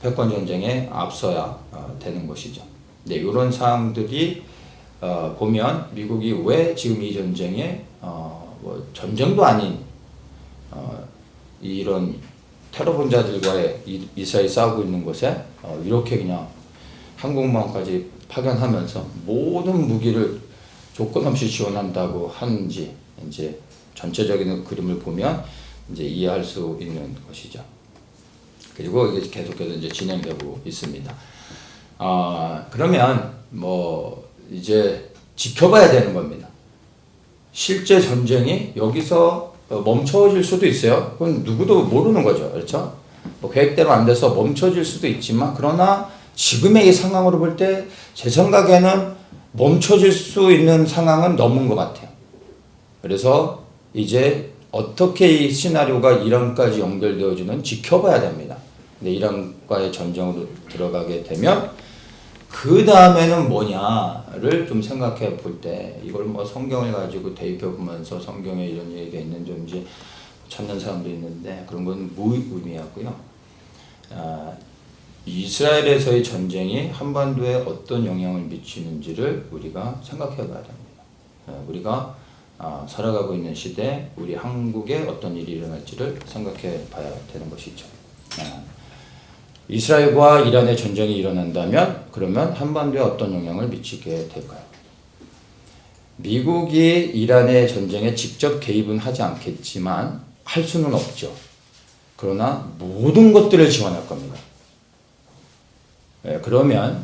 패권 전쟁에 앞서야 되는 것이죠. 네, 이런 사항들이 보면 미국이 왜 지금 이 전쟁에 뭐 전쟁도 아닌 이런 테러분자들과의 이사이 싸우고 있는 곳에 이렇게 그냥 항공모함까지 파견하면서 모든 무기를 조건 없이 지원한다고 하는지 이제 전체적인 그림을 보면 이제 이해할 수 있는 것이죠. 그리고 이게 계속해서 이제 진행되고 있습니다. 그러면 뭐 이제 지켜봐야 되는 겁니다. 실제 전쟁이 여기서 멈춰질 수도 있어요. 그건 누구도 모르는 거죠. 그렇죠? 뭐 계획대로 안 돼서 멈춰질 수도 있지만, 그러나 지금의 이 상황으로 볼 때 제 생각에는 멈춰질 수 있는 상황은 넘은 것 같아요. 그래서 이제 어떻게 이 시나리오가 이란까지 연결되어지는 지켜봐야 됩니다. 근데 이란과의 전쟁으로 들어가게 되면 그 다음에는 뭐냐를 좀 생각해 볼 때, 이걸 뭐 성경을 가지고 대입해 보면서 성경에 이런 얘기가 있는지 없는지 찾는 사람도 있는데 그런 건 무의미하고요. 이스라엘에서의 전쟁이 한반도에 어떤 영향을 미치는지를 우리가 생각해 봐야 됩니다. 우리가 살아가고 있는 시대, 우리 한국에 어떤 일이 일어날지를 생각해 봐야 되는 것이죠. 이스라엘과 이란의 전쟁이 일어난다면 그러면 한반도에 어떤 영향을 미치게 될까요? 미국이 이란의 전쟁에 직접 개입은 하지 않겠지만 할 수는 없죠. 그러나 모든 것들을 지원할 겁니다. 그러면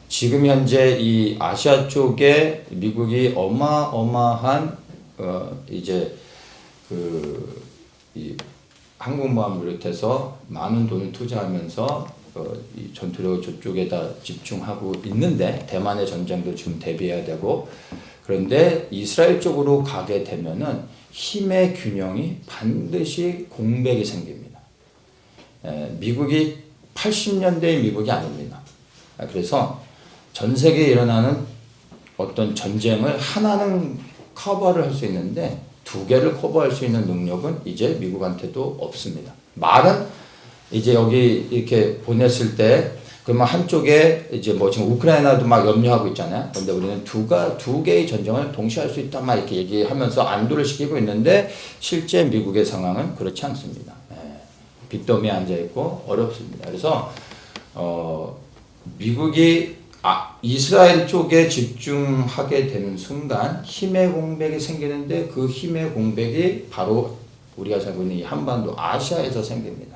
지금 현재 이 아시아 쪽에 미국이 어마어마한 이제 이 항공모함을 비롯해서 많은 돈을 투자하면서 이 전투력을 저쪽에다 집중하고 있는데, 대만의 전쟁도 지금 대비해야 되고, 그런데 이스라엘 쪽으로 가게 되면은 힘의 균형이 반드시 공백이 생깁니다. 미국이 80년대의 미국이 아닙니다. 그래서 전 세계에 일어나는 어떤 전쟁을 하나는 커버를 할 수 있는데 두 개를 커버할 수 있는 능력은 이제 미국한테도 없습니다. 말은 이제 여기 이렇게 보냈을 때 그러면 한쪽에 이제 뭐 지금 우크라이나도 막 염려하고 있잖아요. 그런데 우리는 두 개의 전쟁을 동시에 할 수 있다 막 이렇게 얘기하면서 안도를 시키고 있는데 실제 미국의 상황은 그렇지 않습니다. 빚더미에 앉아 있고 어렵습니다. 그래서 미국이 이스라엘 쪽에 집중하게 되는 순간 힘의 공백이 생기는데, 그 힘의 공백이 바로 우리가 살고 있는 이 한반도 아시아에서 생깁니다.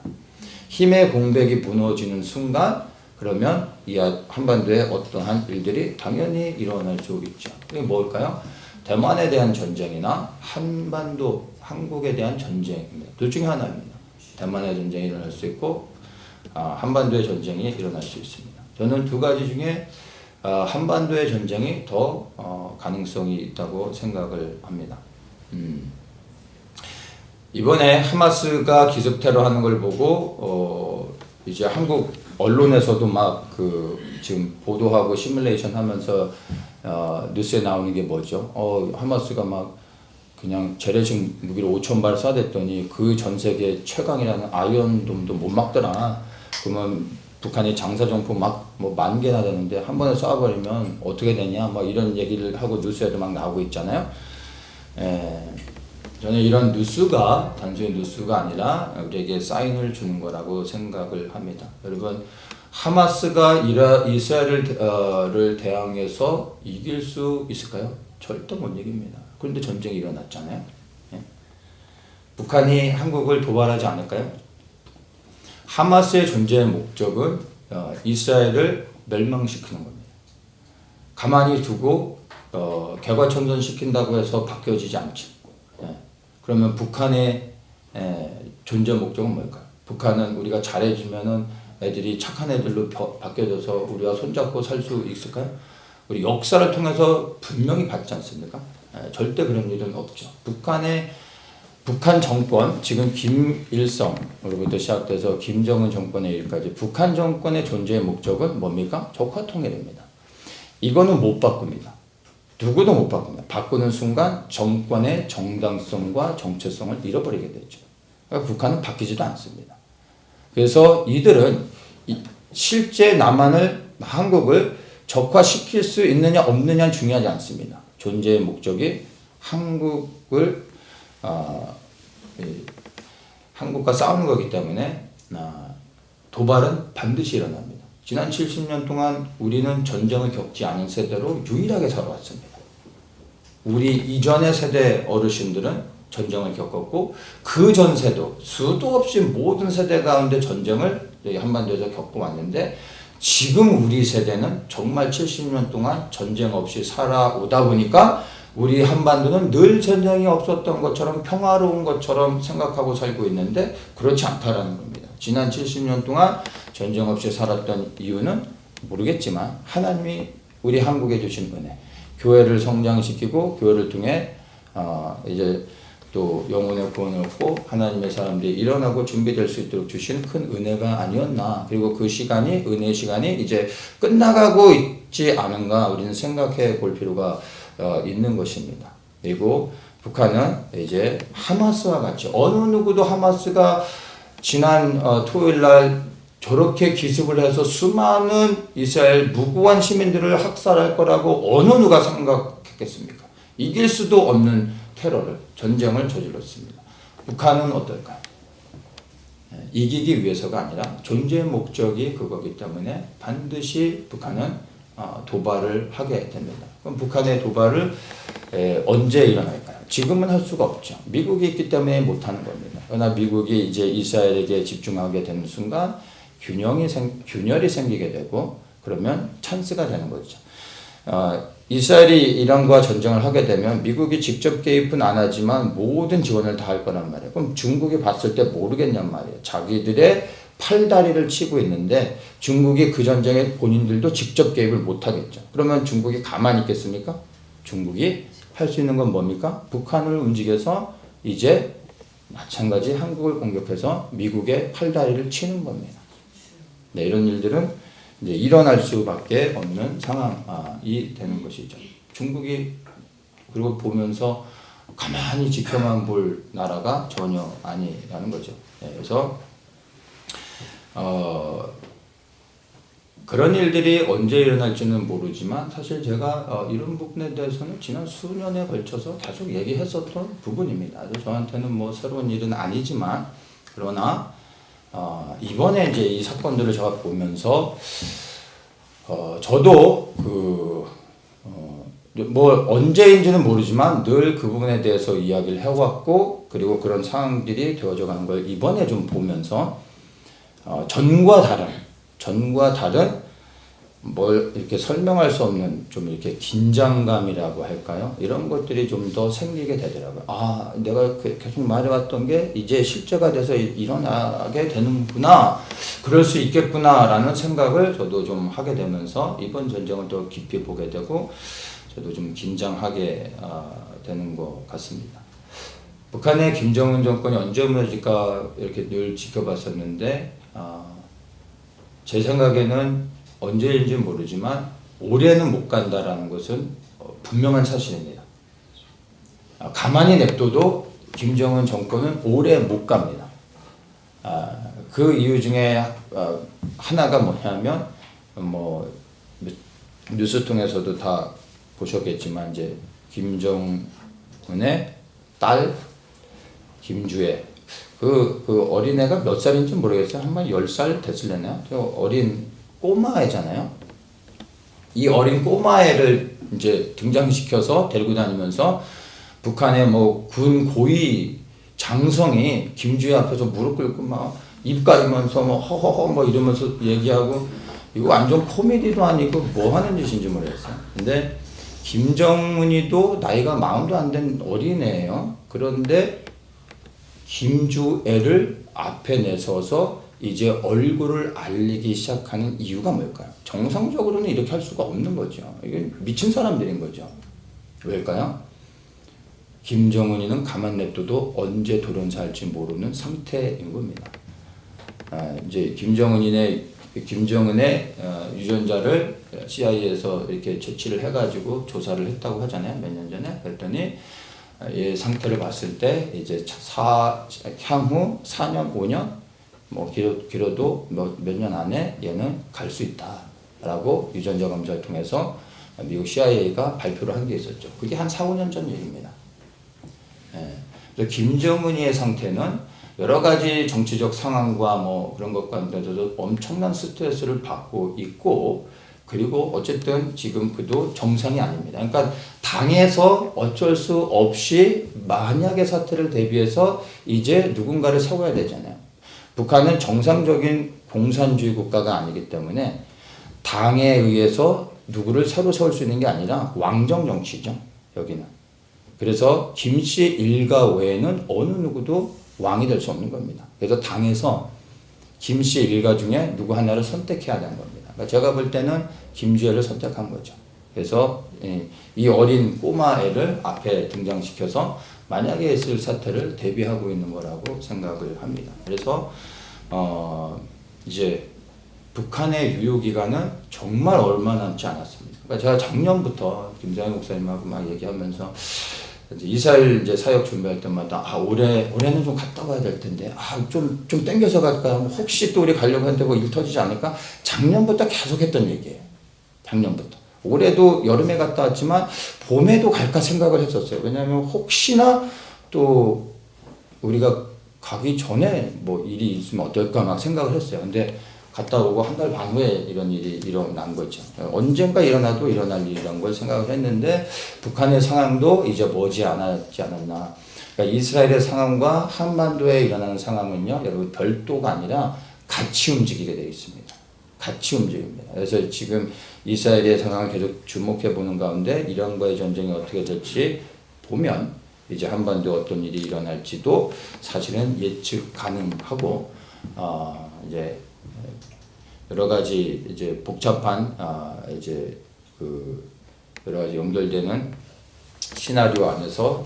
힘의 공백이 무너지는 순간 그러면 이 한반도에 어떠한 일들이 당연히 일어날 수 있죠. 그게 뭘까요? 대만에 대한 전쟁이나 한반도, 한국에 대한 전쟁입니다. 둘 중에 하나입니다. 대만의 전쟁이 일어날 수 있고 한반도의 전쟁이 일어날 수 있습니다. 저는 두 가지 중에 한반도의 전쟁이 더 가능성이 있다고 생각을 합니다. 이번에 하마스가 기습 테러하는 걸 보고 이제 한국 언론에서도 막 지금 보도하고 시뮬레이션 하면서 뉴스에 나오는 게 뭐죠? 하마스가 막 그냥 재래식 무기를 5,000발 쏴댔더니 그 전 세계 최강이라는 아이언돔도 못 막더라. 그러면 북한이 장사정포 막 뭐 10,000개나 되는데 한 번에 쏴버리면 어떻게 되냐? 막 이런 얘기를 하고 뉴스에도 막 나오고 있잖아요. 저는 이런 뉴스가 단순히 뉴스가 아니라 우리에게 사인을 주는 거라고 생각을 합니다. 여러분, 하마스가 이스라엘을 대항해서 이길 수 있을까요? 절대 못 이깁니다. 그런데 전쟁이 일어났잖아요. 북한이 한국을 도발하지 않을까요? 하마스의 존재의 목적은 이스라엘을 멸망시키는 겁니다. 가만히 두고 개과천선시킨다고 해서 바뀌어지지 않죠. 그러면 북한의 존재 목적은 뭘까요? 북한은 우리가 잘해주면은 애들이 착한 애들로 바뀌어져서 우리가 손잡고 살 수 있을까요? 우리 역사를 통해서 분명히 받지 않습니까? 절대 그런 일은 없죠. 북한 정권, 지금 김일성으로부터 시작돼서 김정은 정권의 일까지 북한 정권의 존재의 목적은 뭡니까? 적화통일입니다. 이거는 못 바꿉니다. 누구도 못 바꿉니다. 바꾸는 순간 정권의 정당성과 정체성을 잃어버리게 되죠. 그러니까 북한은 바뀌지도 않습니다. 그래서 이들은 실제 한국을 적화시킬 수 있느냐 없느냐는 중요하지 않습니다. 존재의 목적이 한국과 싸우는 거기 때문에 도발은 반드시 일어납니다. 지난 70년 동안 우리는 전쟁을 겪지 않은 세대로 유일하게 살아왔습니다. 우리 이전의 세대 어르신들은 전쟁을 겪었고 그 전 세도 수도 없이 모든 세대 가운데 전쟁을 한반도에서 겪어왔는데 지금 우리 세대는 정말 70년 동안 전쟁 없이 살아오다 보니까 우리 한반도는 늘 전쟁이 없었던 것처럼 평화로운 것처럼 생각하고 살고 있는데 그렇지 않다라는 겁니다. 지난 70년 동안 전쟁 없이 살았던 이유는 모르겠지만 하나님이 우리 한국에 주신 은혜, 교회를 성장시키고 교회를 통해 이제 또 영혼의 구원을 얻고 하나님의 사람들이 일어나고 준비될 수 있도록 주신 큰 은혜가 아니었나. 그리고 그 시간이 은혜의 시간이 이제 끝나가고 있지 않은가 우리는 생각해 볼 필요가 있는 것입니다. 그리고 북한은 이제 하마스와 같이 어느 누구도 하마스가 지난 토요일 날 저렇게 기습을 해서 수많은 이스라엘 무고한 시민들을 학살할 거라고 어느 누가 생각했겠습니까? 이길 수도 없는 테러를, 전쟁을 저질렀습니다. 북한은 어떨까요? 이기기 위해서가 아니라 존재의 목적이 그거기 때문에 반드시 북한은 도발을 하게 됩니다. 그럼 북한의 도발을 언제 일어날까요? 지금은 할 수가 없죠. 미국이 있기 때문에 못하는 겁니다. 그러나 미국이 이제 이스라엘에게 집중하게 되는 순간 균열이 생기게 되고 그러면 찬스가 되는 거죠. 이스라엘이 이란과 전쟁을 하게 되면 미국이 직접 개입은 안 하지만 모든 지원을 다 할 거란 말이에요. 그럼 중국이 봤을 때 모르겠냔 말이에요. 자기들의 팔다리를 치고 있는데 중국이 그 전쟁에 본인들도 직접 개입을 못 하겠죠. 그러면 중국이 가만히 있겠습니까? 중국이 할 수 있는 건 뭡니까? 북한을 움직여서 이제 마찬가지 한국을 공격해서 미국의 팔다리를 치는 겁니다. 네, 이런 일들은 이제 일어날 수밖에 없는 상황이 되는 것이죠. 중국이 그리고 보면서 가만히 지켜만 볼 나라가 전혀 아니라는 거죠. 네, 그래서 그런 일들이 언제 일어날지는 모르지만 사실 제가 이런 부분에 대해서는 지난 수년에 걸쳐서 계속 얘기했었던 부분입니다. 저한테는 뭐 새로운 일은 아니지만 그러나 이번에 이제 이 사건들을 제가 보면서 저도 뭐 언제인지는 모르지만 늘 그 부분에 대해서 이야기를 해왔고 그리고 그런 상황들이 되어져 가는 걸 이번에 좀 보면서 전과 다른 뭘 이렇게 설명할 수 없는 좀 이렇게 긴장감이라고 할까요? 이런 것들이 좀 더 생기게 되더라고요. 아, 내가 계속 말해왔던 게 이제 실제가 돼서 일어나게 되는구나, 그럴 수 있겠구나라는 생각을 저도 좀 하게 되면서 이번 전쟁을 더 깊이 보게 되고 저도 좀 긴장하게 되는 것 같습니다. 북한의 김정은 정권이 언제 무너질까 이렇게 늘 지켜봤었는데 제 생각에는 언제인지 모르지만 올해는 못 간다라는 것은 분명한 사실입니다. 가만히 냅둬도 김정은 정권은 오래 못 갑니다. 그 이유 중에 하나가 뭐냐면 뭐 뉴스 통해서도 다 보셨겠지만 이제 김정은의 딸 김주애 그 어린애가 몇 살인지 모르겠어요. 한 10살 됐을래나? 어린 꼬마애잖아요. 이 어린 꼬마애를 이제 등장시켜서 데리고 다니면서 북한의 뭐 군 고위 장성이 김주애 앞에서 무릎 꿇고 막 입 가리면서 뭐 허허허 뭐 이러면서 얘기하고 이거 완전 코미디도 아니고 뭐 하는 짓인지 모르겠어요. 근데 김정은이도 나이가 40도 안 된 어린애예요. 그런데 김주애를 앞에 내서서 이제 얼굴을 알리기 시작하는 이유가 뭘까요? 정상적으로는 이렇게 할 수가 없는 거죠. 이게 미친 사람들인 거죠. 왜일까요? 김정은이는 가만 냅둬도 언제 돌연사할지 모르는 상태인 겁니다. 이제 김정은의 유전자를 CIA에서 이렇게 채취를 해가지고 조사를 했다고 하잖아요. 몇 년 전에. 그랬더니 이 상태를 봤을 때 이제 향후 4년, 5년 뭐 길어도 몇 년 안에 얘는 갈 수 있다라고 유전자 검사를 통해서 미국 CIA가 발표를 한 게 있었죠. 그게 한 4, 5년 전 일입니다. 그래서 김정은이의 상태는 여러 가지 정치적 상황과 뭐 그런 것 가운데서도 엄청난 스트레스를 받고 있고, 그리고 어쨌든 지금 그도 정상이 아닙니다. 그러니까 당에서 어쩔 수 없이 만약의 사태를 대비해서 이제 누군가를 세워야 되잖아요. 북한은 정상적인 공산주의 국가가 아니기 때문에 당에 의해서 누구를 새로 세울 수 있는 게 아니라 왕정 정치죠, 여기는. 그래서 김씨 일가 외에는 어느 누구도 왕이 될 수 없는 겁니다. 그래서 당에서 김씨 일가 중에 누구 하나를 선택해야 되는 겁니다. 그러니까 제가 볼 때는 김주애를 선택한 거죠. 그래서 이 어린 꼬마 애를 앞에 등장시켜서 만약에 있을 사태를 대비하고 있는 거라고 생각을 합니다. 그래서 이제 북한의 유효기간은 정말 얼마 남지 않았습니다. 그러니까 제가 작년부터 김장희 목사님하고 막 얘기하면서 이제 이스라엘 이제 사역 준비할 때마다 올해는 좀 갔다 와야 될 텐데 좀 땡겨서 갈까, 혹시 또 우리 가려고 하는데 뭐 일 터지지 않을까, 작년부터 계속 했던 얘기예요. 작년부터. 올해도 여름에 갔다 왔지만 봄에도 갈까 생각을 했었어요. 왜냐하면 혹시나 또 우리가 가기 전에 뭐 일이 있으면 어떨까 막 생각을 했어요. 근데 갔다 오고 한 달 반 후에 이런 일이 일어난 거죠. 언젠가 일어날 일이란 걸 생각을 했는데 북한의 상황도 이제 머지않았지 않았나. 그러니까 이스라엘의 상황과 한반도에 일어나는 상황은요, 여러분 별도가 아니라 같이 움직이게 되어 있습니다. 같이 움직입니다. 그래서 지금 이스라엘의 상황을 계속 주목해 보는 가운데 이란과의 전쟁이 어떻게 될지 보면 이제 한반도에 어떤 일이 일어날지도 사실은 예측 가능하고, 이제 여러 가지 이제 복잡한 이제 그 여러 가지 연결되는 시나리오 안에서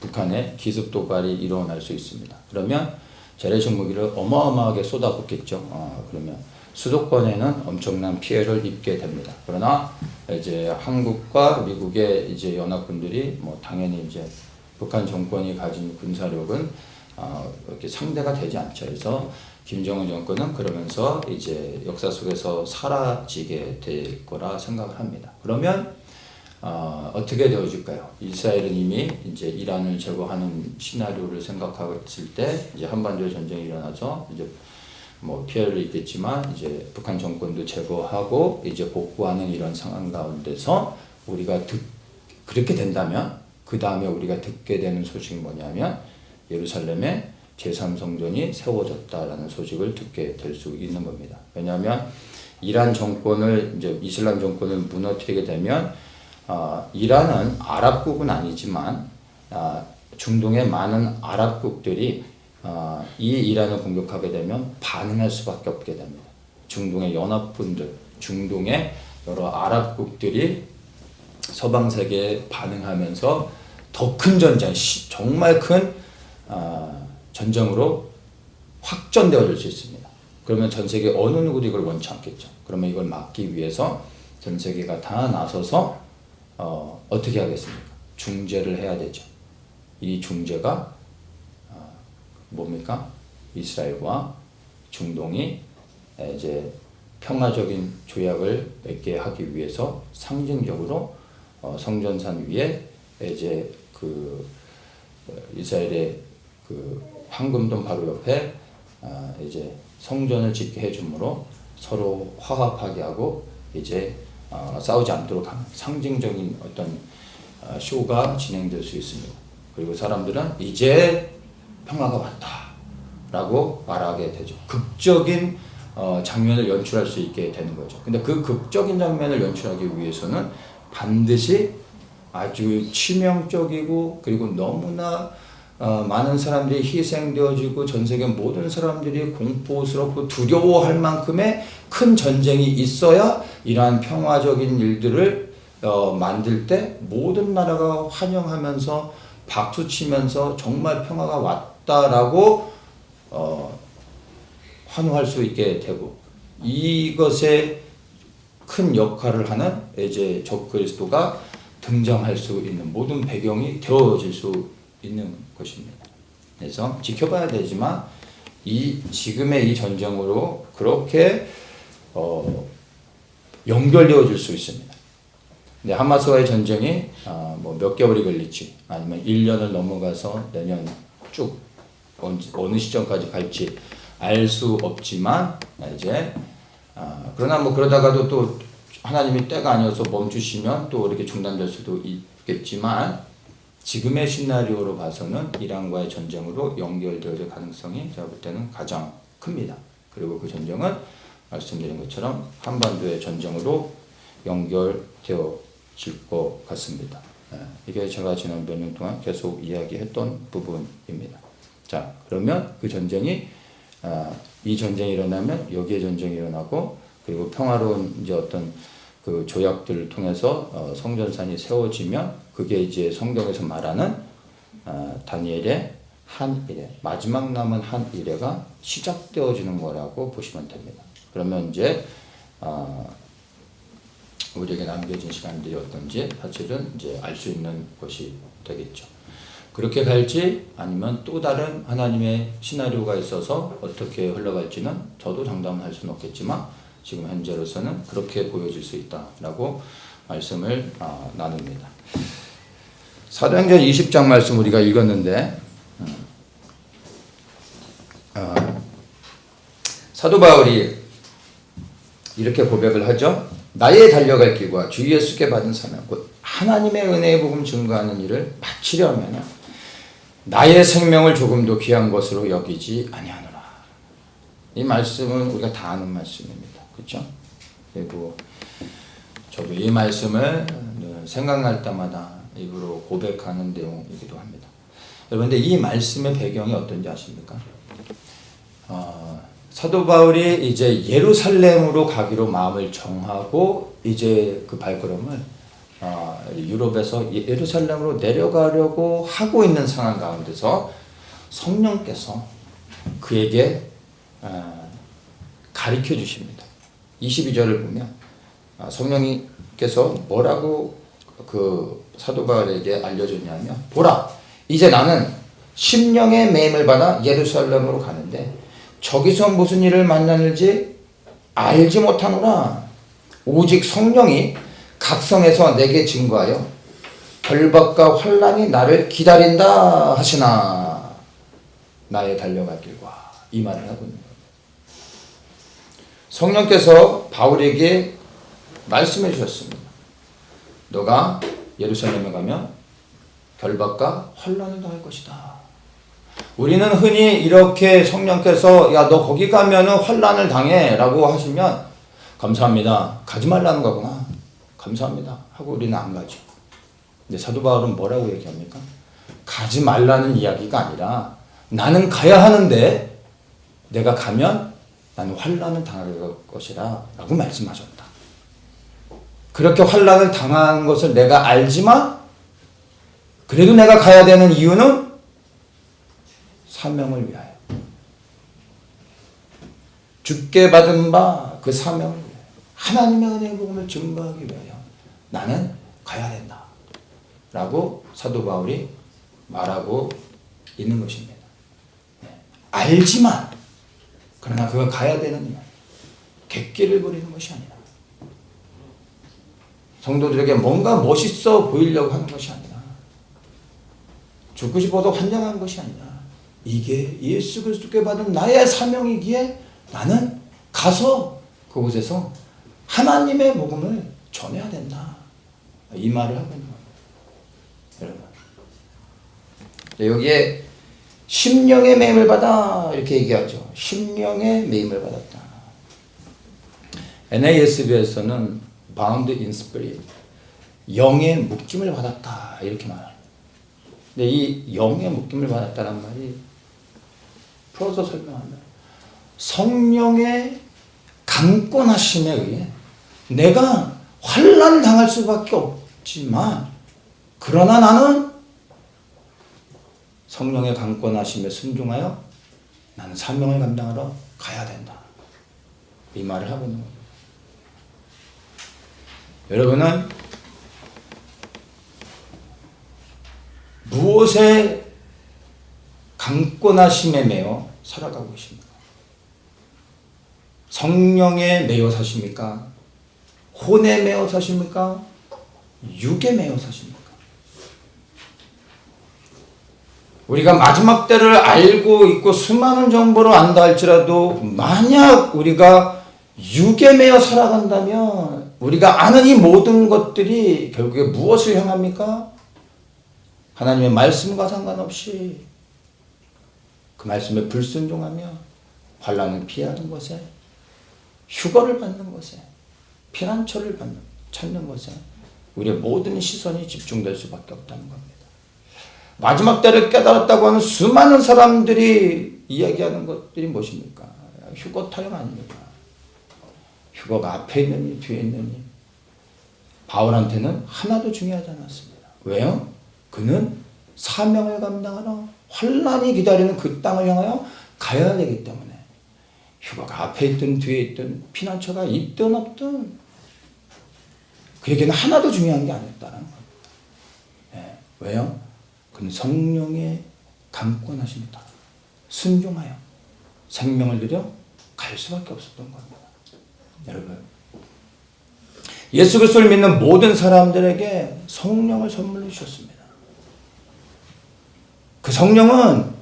북한의 기습 도발이 일어날 수 있습니다. 그러면 재래식 무기를 어마어마하게 쏟아붓겠죠. 그러면 수도권에는 엄청난 피해를 입게 됩니다. 그러나 이제 한국과 미국의 이제 연합군들이 뭐 당연히 이제 북한 정권이 가진 군사력은 이렇게 상대가 되지 않죠. 그래서 김정은 정권은 그러면서 이제 역사 속에서 사라지게 될 거라 생각을 합니다. 그러면 어떻게 되어질까요? 이스라엘은 이미 이제 이란을 제거하는 시나리오를 생각했을 때 이제 한반도에 전쟁이 일어나서 이제 뭐 피해를 입겠지만 이제 북한 정권도 제거하고 이제 복구하는 이런 상황 가운데서 우리가 그렇게 된다면 그 다음에 우리가 듣게 되는 소식이 뭐냐면 예루살렘에 제3성전이 세워졌다라는 소식을 듣게 될 수 있는 겁니다. 왜냐하면 이란 정권을 이제 이슬람 정권을 무너뜨리게 되면 이란은 아랍국은 아니지만 중동의 많은 아랍국들이 이 이란을 공격하게 되면 반응할 수밖에 없게 됩니다. 중동의 연합군들, 중동의 여러 아랍국들이 서방 세계에 반응하면서 더 큰 전쟁, 정말 큰 전쟁으로 확전되어질 수 있습니다. 그러면 전 세계 어느 누구도 이걸 원치 않겠죠. 그러면 이걸 막기 위해서 전 세계가 다 나서서 어떻게 하겠습니까? 중재를 해야 되죠. 이 중재가 뭡니까? 이스라엘과 중동이 이제 평화적인 조약을 맺게 하기 위해서 상징적으로 성전산 위에 이제 그 이스라엘의 그 황금돔 바로 옆에 이제 성전을 짓게 해줌으로 서로 화합하게 하고 이제 싸우지 않도록 하는 상징적인 어떤 쇼가 진행될 수 있습니다. 그리고 사람들은 이제 평화가 왔다라고 말하게 되죠. 극적인 장면을 연출할 수 있게 되는 거죠. 근데 그 극적인 장면을 연출하기 위해서는 반드시 아주 치명적이고 그리고 너무나 많은 사람들이 희생되어지고 전 세계 모든 사람들이 공포스럽고 두려워할 만큼의 큰 전쟁이 있어야 이러한 평화적인 일들을 만들 때 모든 나라가 환영하면서 박수 치면서 정말 평화가 왔다라고 환호할 수 있게 되고, 이것에 큰 역할을 하는 이제 적그리스도가 등장할 수 있는 모든 배경이 되어질 수 있는 것입니다. 그래서 지켜봐야 되지만 지금의 이 전쟁으로 그렇게 연결되어질 수 있습니다. 근데 하마스와의 전쟁이 뭐 몇 개월이 걸릴지 아니면 1년을 넘어가서 내년 쭉 어느 시점까지 갈지 알 수 없지만 이제 그러나 뭐 그러다가도 또 하나님이 때가 아니어서 멈추시면 또 이렇게 중단될 수도 있겠지만, 지금의 시나리오로 봐서는 이란과의 전쟁으로 연결되어질 가능성이 제가 볼 때는 가장 큽니다. 그리고 그 전쟁은 말씀드린 것처럼 한반도의 전쟁으로 연결되어질 것 같습니다. 이게 제가 지난 몇 년 동안 계속 이야기했던 부분입니다. 자, 그러면 그 전쟁이 이 전쟁이 일어나면 여기에 전쟁이 일어나고, 그리고 평화로운 이제 어떤 그 조약들을 통해서 성전산이 세워지면 그게 이제 성경에서 말하는 다니엘의 한 일회, 마지막 남은 한 일회가 시작되어지는 거라고 보시면 됩니다. 그러면 이제 우리에게 남겨진 시간들이 어떤지 사실은 이제 알 수 있는 것이 되겠죠. 그렇게 갈지 아니면 또 다른 하나님의 시나리오가 있어서 어떻게 흘러갈지는 저도 장담할 수는 없겠지만, 지금 현재로서는 그렇게 보여질 수 있다라고 말씀을 나눕니다. 사도행전 20장 말씀 우리가 읽었는데, 사도 바울이 이렇게 고백을 하죠. 나의 달려갈 길과 주 예수께 받은 사명, 곧 하나님의 은혜의 복음 증거하는 일을 마치려면 나의 생명을 조금도 귀한 것으로 여기지 아니하노라. 이 말씀은 우리가 다 아는 말씀입니다. 그렇죠? 그리고 저도 이 말씀을 생각날 때마다 입으로 고백하는 내용이기도 합니다. 여러분, 근데 이 말씀의 배경이 어떤지 아십니까? 사도 바울이 이제 예루살렘으로 가기로 마음을 정하고 이제 그 발걸음을 유럽에서 예루살렘으로 내려가려고 하고 있는 상황 가운데서 성령께서 그에게 가르쳐 주십니다. 22절을 보면 성령님께서 뭐라고 그 사도 바울에게 알려줬냐면, 보라, 이제 나는 심령의 매임을 받아 예루살렘으로 가는데 저기서 무슨 일을 만나는지 알지 못하노라. 오직 성령이 각성해서 내게 증거하여 결박과 환난이 나를 기다린다 하시나. 나의 달려갈 길과, 이 말을 하고 있는 거예요. 성령께서 바울에게 말씀해 주셨습니다. 너가 예루살렘에 가면 결박과 환난을 당할 것이다. 우리는 흔히 이렇게 성령께서 야, 너 거기 가면은 환난을 당해 라고 하시면 감사합니다, 가지 말라는 거구나, 감사합니다 하고 우리는 안 가죠. 근데 사도 바울은 뭐라고 얘기합니까? 가지 말라는 이야기가 아니라 나는 가야 하는데 내가 가면 나는 환난을 당할 것이라 라고 말씀하셨다. 그렇게 환난을 당한 것을 내가 알지만 그래도 내가 가야 되는 이유는 사명을 위하여, 주께 받은 바 그 사명을 위하여, 하나님의 은혜의 복음을 증거하기 위하여 나는 가야 된다 라고 사도 바울이 말하고 있는 것입니다. 알지만, 그러나 그가 가야 되는 객기를 부리는 것이 아니라, 성도들에게 뭔가 멋있어 보이려고 하는 것이 아니라, 죽고 싶어서 환장한 것이 아니라, 이게 예수 그리스도께 받은 나의 사명이기에 나는 가서 그곳에서 하나님의 복음을 전해야 된다, 이 말을 하고 있는 겁니다. 여러분, 여기에 심령의 매임을 받아 이렇게 얘기하죠. 심령의 매임을 받았다. NASB에서는 bound in spirit, 영의 묶임을 받았다 이렇게 말합니다. 근데 이 영의 묶임을 받았다는 말이 풀어서 설명하면 성령의 강권하심에 의해 내가 환난을 당할 수밖에 없지만, 그러나 나는 성령의 강권하심에 순종하여 나는 사명을 감당하러 가야 된다. 이 말을 하고 있는 겁니다. 여러분은 무엇에 강권하심에 매여 살아가고 계십니까? 성령에 매여 사십니까? 혼에 매여 사십니까? 육에 매여 사십니까? 우리가 마지막 때를 알고 있고 수많은 정보를 안다 할지라도 만약 우리가 육에 매여 살아간다면 우리가 아는 이 모든 것들이 결국에 무엇을 향합니까? 하나님의 말씀과 상관없이 그 말씀에 불순종하며 환난을 피하는 것에, 휴거를 받는 것에, 피난처를 찾는 것에 우리의 모든 시선이 집중될 수밖에 없다는 겁니다. 마지막 때를 깨달았다고 하는 수많은 사람들이 이야기하는 것들이 무엇입니까? 휴거 타령 아닙니까? 휴거가 앞에 있느니 뒤에 있느니. 바울한테는 하나도 중요하지 않았습니다. 왜요? 그는 사명을 감당하러 환난이 기다리는 그 땅을 향하여 가야 되기 때문에 휴거가 앞에 있든 뒤에 있든 피난처가 있든 없든 그에게는 하나도 중요한 게 아니었다는 겁니다. 네. 왜요? 그는 성령의 강권하십니다. 순종하여 생명을 들여 갈 수밖에 없었던 겁니다. 여러분, 예수 그리스도를 믿는 모든 사람들에게 성령을 선물로 주셨습니다. 그 성령은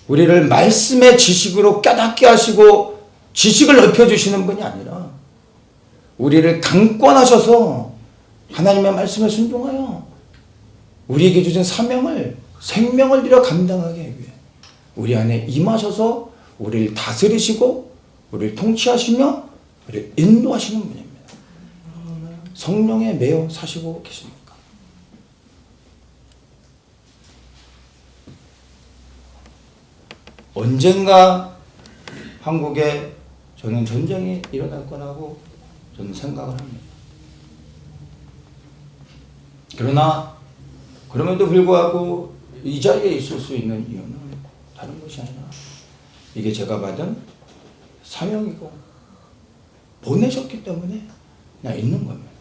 우리를 말씀의 지식으로 깨닫게 하시고 지식을 넓혀주시는 분이 아니라 우리를 강권하셔서 하나님의 말씀에 순종하여 우리에게 주신 사명을 생명을 들여 감당하기 위해 우리 안에 임하셔서 우리를 다스리시고 우리를 통치하시며 우리를 인도하시는 분입니다. 성령에 매여 사시고 계십니까? 언젠가 한국에 저는 전쟁이 일어날 거라고 저는 생각을 합니다. 그러나 그럼에도 불구하고 이 자리에 있을 수 있는 이유는 다른 것이 아니라 이게 제가 받은 사명이고 보내셨기 때문에 나 있는 겁니다.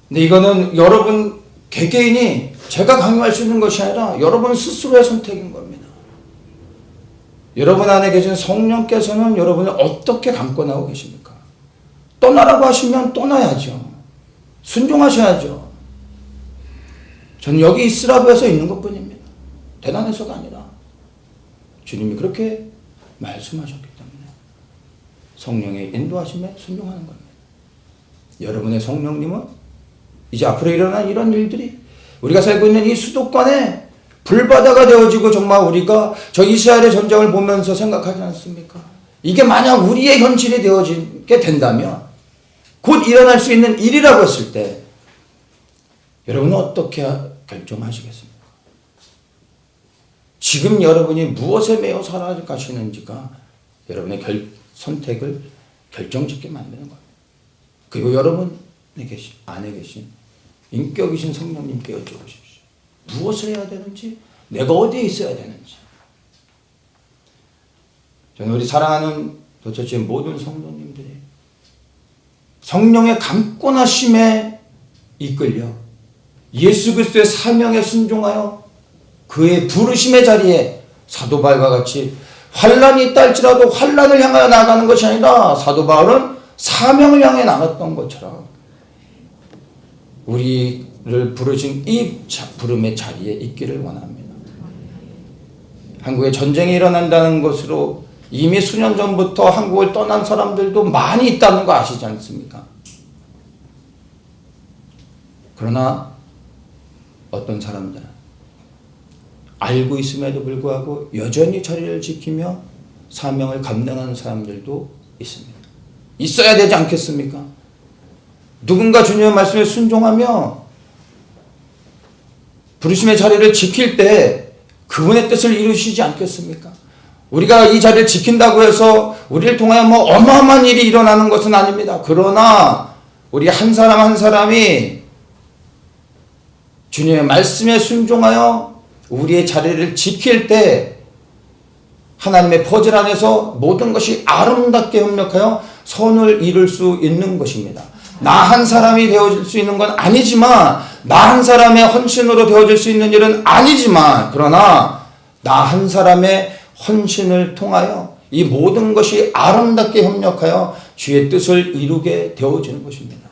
근데 이거는 여러분 개개인이 제가 강요할 수 있는 것이 아니라 여러분 스스로의 선택인 겁니다. 여러분 안에 계신 성령께서는 여러분을 어떻게 강권하고 계십니까? 떠나라고 하시면 떠나야죠. 순종하셔야죠. 저는 여기 있으라고 해서 있는 것뿐입니다. 대단해서가 아니라 주님이 그렇게 말씀하셨기 때문에 성령의 인도하심에 순종하는 겁니다. 여러분의 성령님은 이제 앞으로 일어날 이런 일들이 우리가 살고 있는 이 수도권에 불바다가 되어지고 정말 우리가 저 이스라엘의 전쟁을 보면서 생각하지 않습니까? 이게 만약 우리의 현실이 되어지게 된다면 곧 일어날 수 있는 일이라고 했을 때 여러분은 어떻게 결정하시겠습니까? 지금 여러분이 무엇에 매여 살아가시는지가 여러분의 선택을 결정짓게 만드는 겁니다. 그리고 여러분 안에 계신 인격이신 성령님께 여쭤보십시오. 무엇을 해야 되는지, 내가 어디에 있어야 되는지. 저는 우리 사랑하는 도처의 모든 성도님들이 성령의 강권하심에 이끌려 예수 그리스도의 사명에 순종하여 그의 부르심의 자리에 사도 바울과 같이 환난이 있다 할지라도 환난을 향하여 나가는 것이 아니라 사도 바울은 사명을 향해 나갔던 것처럼 우리를 부르신 이 부름의 자리에 있기를 원합니다. 한국에 전쟁이 일어난다는 것으로 이미 수년 전부터 한국을 떠난 사람들도 많이 있다는 거 아시지 않습니까? 그러나 어떤 사람들은 알고 있음에도 불구하고 여전히 자리를 지키며 사명을 감당하는 사람들도 있습니다. 있어야 되지 않겠습니까? 누군가 주님의 말씀에 순종하며 부르심의 자리를 지킬 때 그분의 뜻을 이루시지 않겠습니까? 우리가 이 자리를 지킨다고 해서 우리를 통하여 뭐 어마어마한 일이 일어나는 것은 아닙니다. 그러나 우리 한 사람 한 사람이 주님의 말씀에 순종하여 우리의 자리를 지킬 때 하나님의 퍼즐 안에서 모든 것이 아름답게 협력하여 선을 이룰 수 있는 것입니다. 나 한 사람이 되어질 수 있는 건 아니지만, 나 한 사람의 헌신으로 되어질 수 있는 일은 아니지만, 그러나 나 한 사람의 헌신을 통하여 이 모든 것이 아름답게 협력하여 주의 뜻을 이루게 되어지는 것입니다.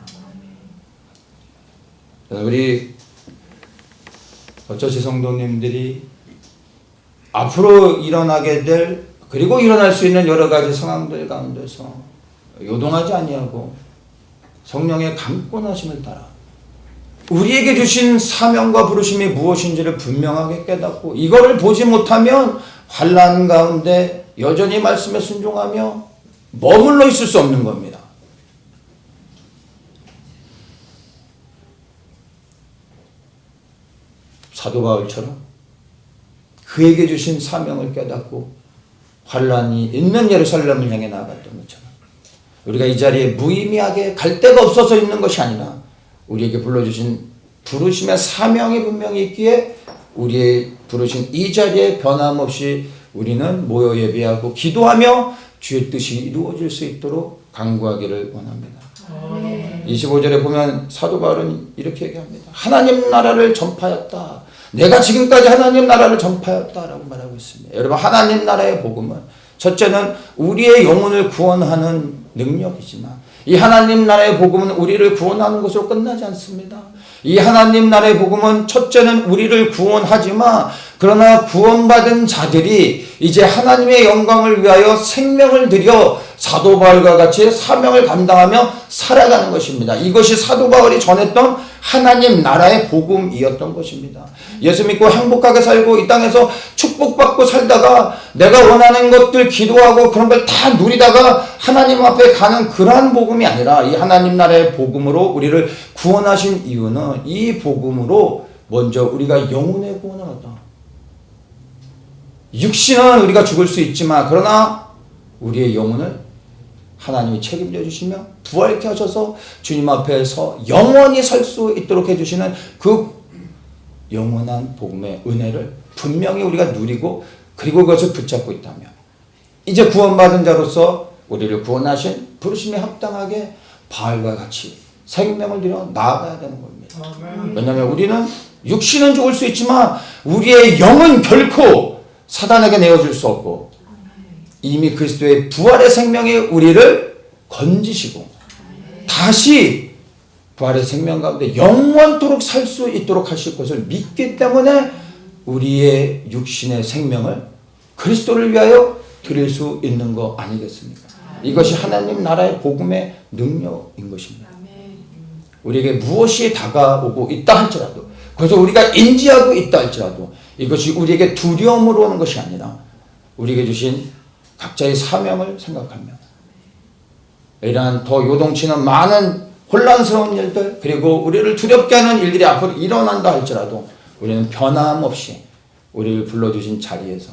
우리 어쩌지 성도님들이 앞으로 일어나게 될, 그리고 일어날 수 있는 여러 가지 상황들 가운데서 요동하지 아니하고 성령의 강권하심을 따라 우리에게 주신 사명과 부르심이 무엇인지를 분명하게 깨닫고, 이거를 보지 못하면 환난 가운데 여전히 말씀에 순종하며 머물러 있을 수 없는 겁니다. 사도 바울처럼 그에게 주신 사명을 깨닫고 환난이 있는 예루살렘을 향해 나아갔던 것처럼, 우리가 이 자리에 무의미하게 갈 데가 없어서 있는 것이 아니라 우리에게 불러주신 부르심의 사명이 분명히 있기에 우리의 부르신 이 자리에 변함없이 우리는 모여 예배하고 기도하며 주의 뜻이 이루어질 수 있도록 간구하기를 원합니다. 25절에 보면 사도 바울은 이렇게 얘기합니다. 하나님 나라를 전파했다. 내가 지금까지 하나님 나라를 전파했다라고 말하고 있습니다. 여러분, 하나님 나라의 복음은 첫째는 우리의 영혼을 구원하는 능력이지만, 이 하나님 나라의 복음은 우리를 구원하는 것으로 끝나지 않습니다. 이 하나님 나라의 복음은 첫째는 우리를 구원하지만, 그러나 구원받은 자들이 이제 하나님의 영광을 위하여 생명을 들여 사도 바울과 같이 사명을 감당하며 살아가는 것입니다. 이것이 사도 바울이 전했던 하나님 나라의 복음이었던 것입니다. 예수 믿고 행복하게 살고 이 땅에서 축복받고 살다가 내가 원하는 것들 기도하고 그런 걸 다 누리다가 하나님 앞에 가는 그러한 복음이 아니라, 이 하나님 나라의 복음으로 우리를 구원하신 이유는 이 복음으로 먼저 우리가 영혼의 구원을 얻어. 육신은 우리가 죽을 수 있지만, 그러나 우리의 영혼을 하나님이 책임져 주시며 부활케 하셔서 주님 앞에서 영원히 살 수 있도록 해주시는 그 영원한 복음의 은혜를 분명히 우리가 누리고, 그리고 그것을 붙잡고 있다면 이제 구원받은 자로서 우리를 구원하신 부르심에 합당하게 바울과 같이 생명을 들여 나아가야 되는 겁니다. 왜냐하면 우리는 육신은 죽을 수 있지만 우리의 영은 결코 사단에게 내어줄 수 없고, 이미 그리스도의 부활의 생명이 우리를 건지시고 다시 부활의 생명 가운데 영원토록 살 수 있도록 하실 것을 믿기 때문에 우리의 육신의 생명을 그리스도를 위하여 드릴 수 있는 거 아니겠습니까? 이것이 하나님 나라의 복음의 능력인 것입니다. 우리에게 무엇이 다가오고 있다 할지라도, 그래서 우리가 인지하고 있다 할지라도 이것이 우리에게 두려움으로 오는 것이 아니라 우리에게 주신 각자의 사명을 생각하며 이러한 더 요동치는 많은 혼란스러운 일들, 그리고 우리를 두렵게 하는 일들이 앞으로 일어난다 할지라도 우리는 변함없이 우리를 불러주신 자리에서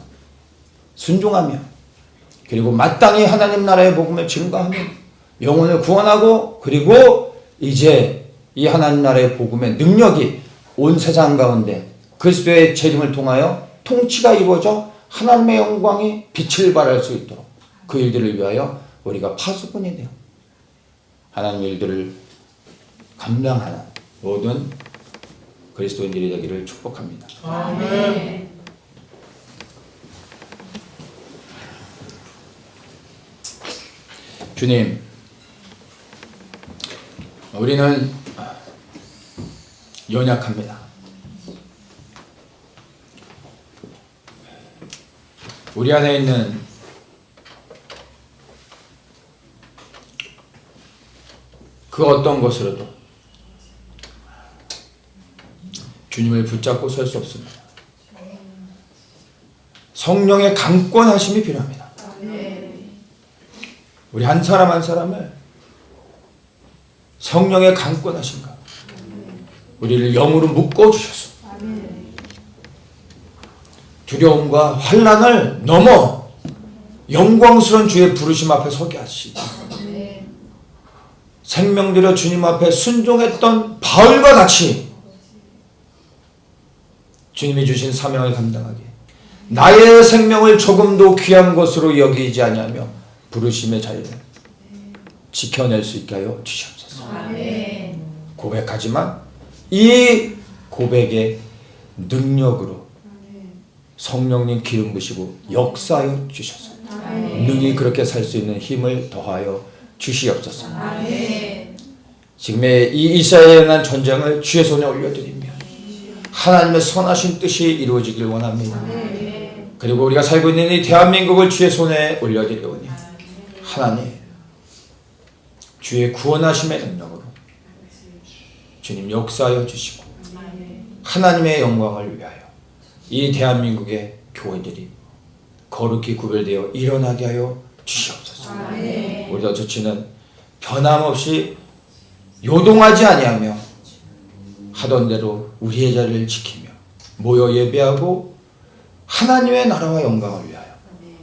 순종하며, 그리고 마땅히 하나님 나라의 복음을 증거하며 영혼을 구원하고, 그리고 이제 이 하나님 나라의 복음의 능력이 온 세상 가운데 그리스도의 재림을 통하여 통치가 이루어져 하나님의 영광이 빛을 발할 수 있도록 그 일들을 위하여 우리가 파수꾼이 되어 하나님의 일들을 감당하는 모든 그리스도인들이 되기를 축복합니다. 아멘. 주님, 우리는 연약합니다. 우리 안에 있는 그 어떤 것으로도 주님을 붙잡고 설 수 없습니다. 성령의 강권하심이 필요합니다. 우리 한 사람 한 사람을 성령의 강권하심과 우리를 영으로 묶어주셔서 두려움과 환난을 넘어 영광스러운 주의 부르심 앞에 서게 하시고, 생명 들여 주님 앞에 순종했던 바울과 같이 주님이 주신 사명을 감당하게 나의 생명을 조금도 귀한 것으로 여기지 아니하며 부르심의 자리를 지켜낼 수 있게 하여 주시옵소서. 아멘. 고백하지만 이 고백의 능력으로 성령님 기름 부시고 역사하여 주셔서 능히 그렇게 살 수 있는 힘을 더하여 주시옵소서. 아멘. 지금의 이 이스라엘에 대한 전쟁을 주의 손에 올려드리며 하나님의 선하신 뜻이 이루어지길 원합니다. 그리고 우리가 살고 있는 이 대한민국을 주의 손에 올려드리오니 하나님 주의 구원하심의 능력으로 주님 역사하여 주시고 하나님의 영광을 위하여 이 대한민국의 교회들이 거룩히 구별되어 일어나게 하여 주시옵소서. 우리가 저치는 변함없이 요동하지 아니하며 하던 대로 우리의 자리를 지키며 모여 예배하고 하나님의 나라와 영광을 위하여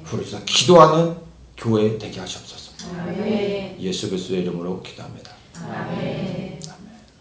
부르짖어 기도하는 교회 되게 하시옵소서. 예수 그리스도의 이름으로 기도합니다. 아멘.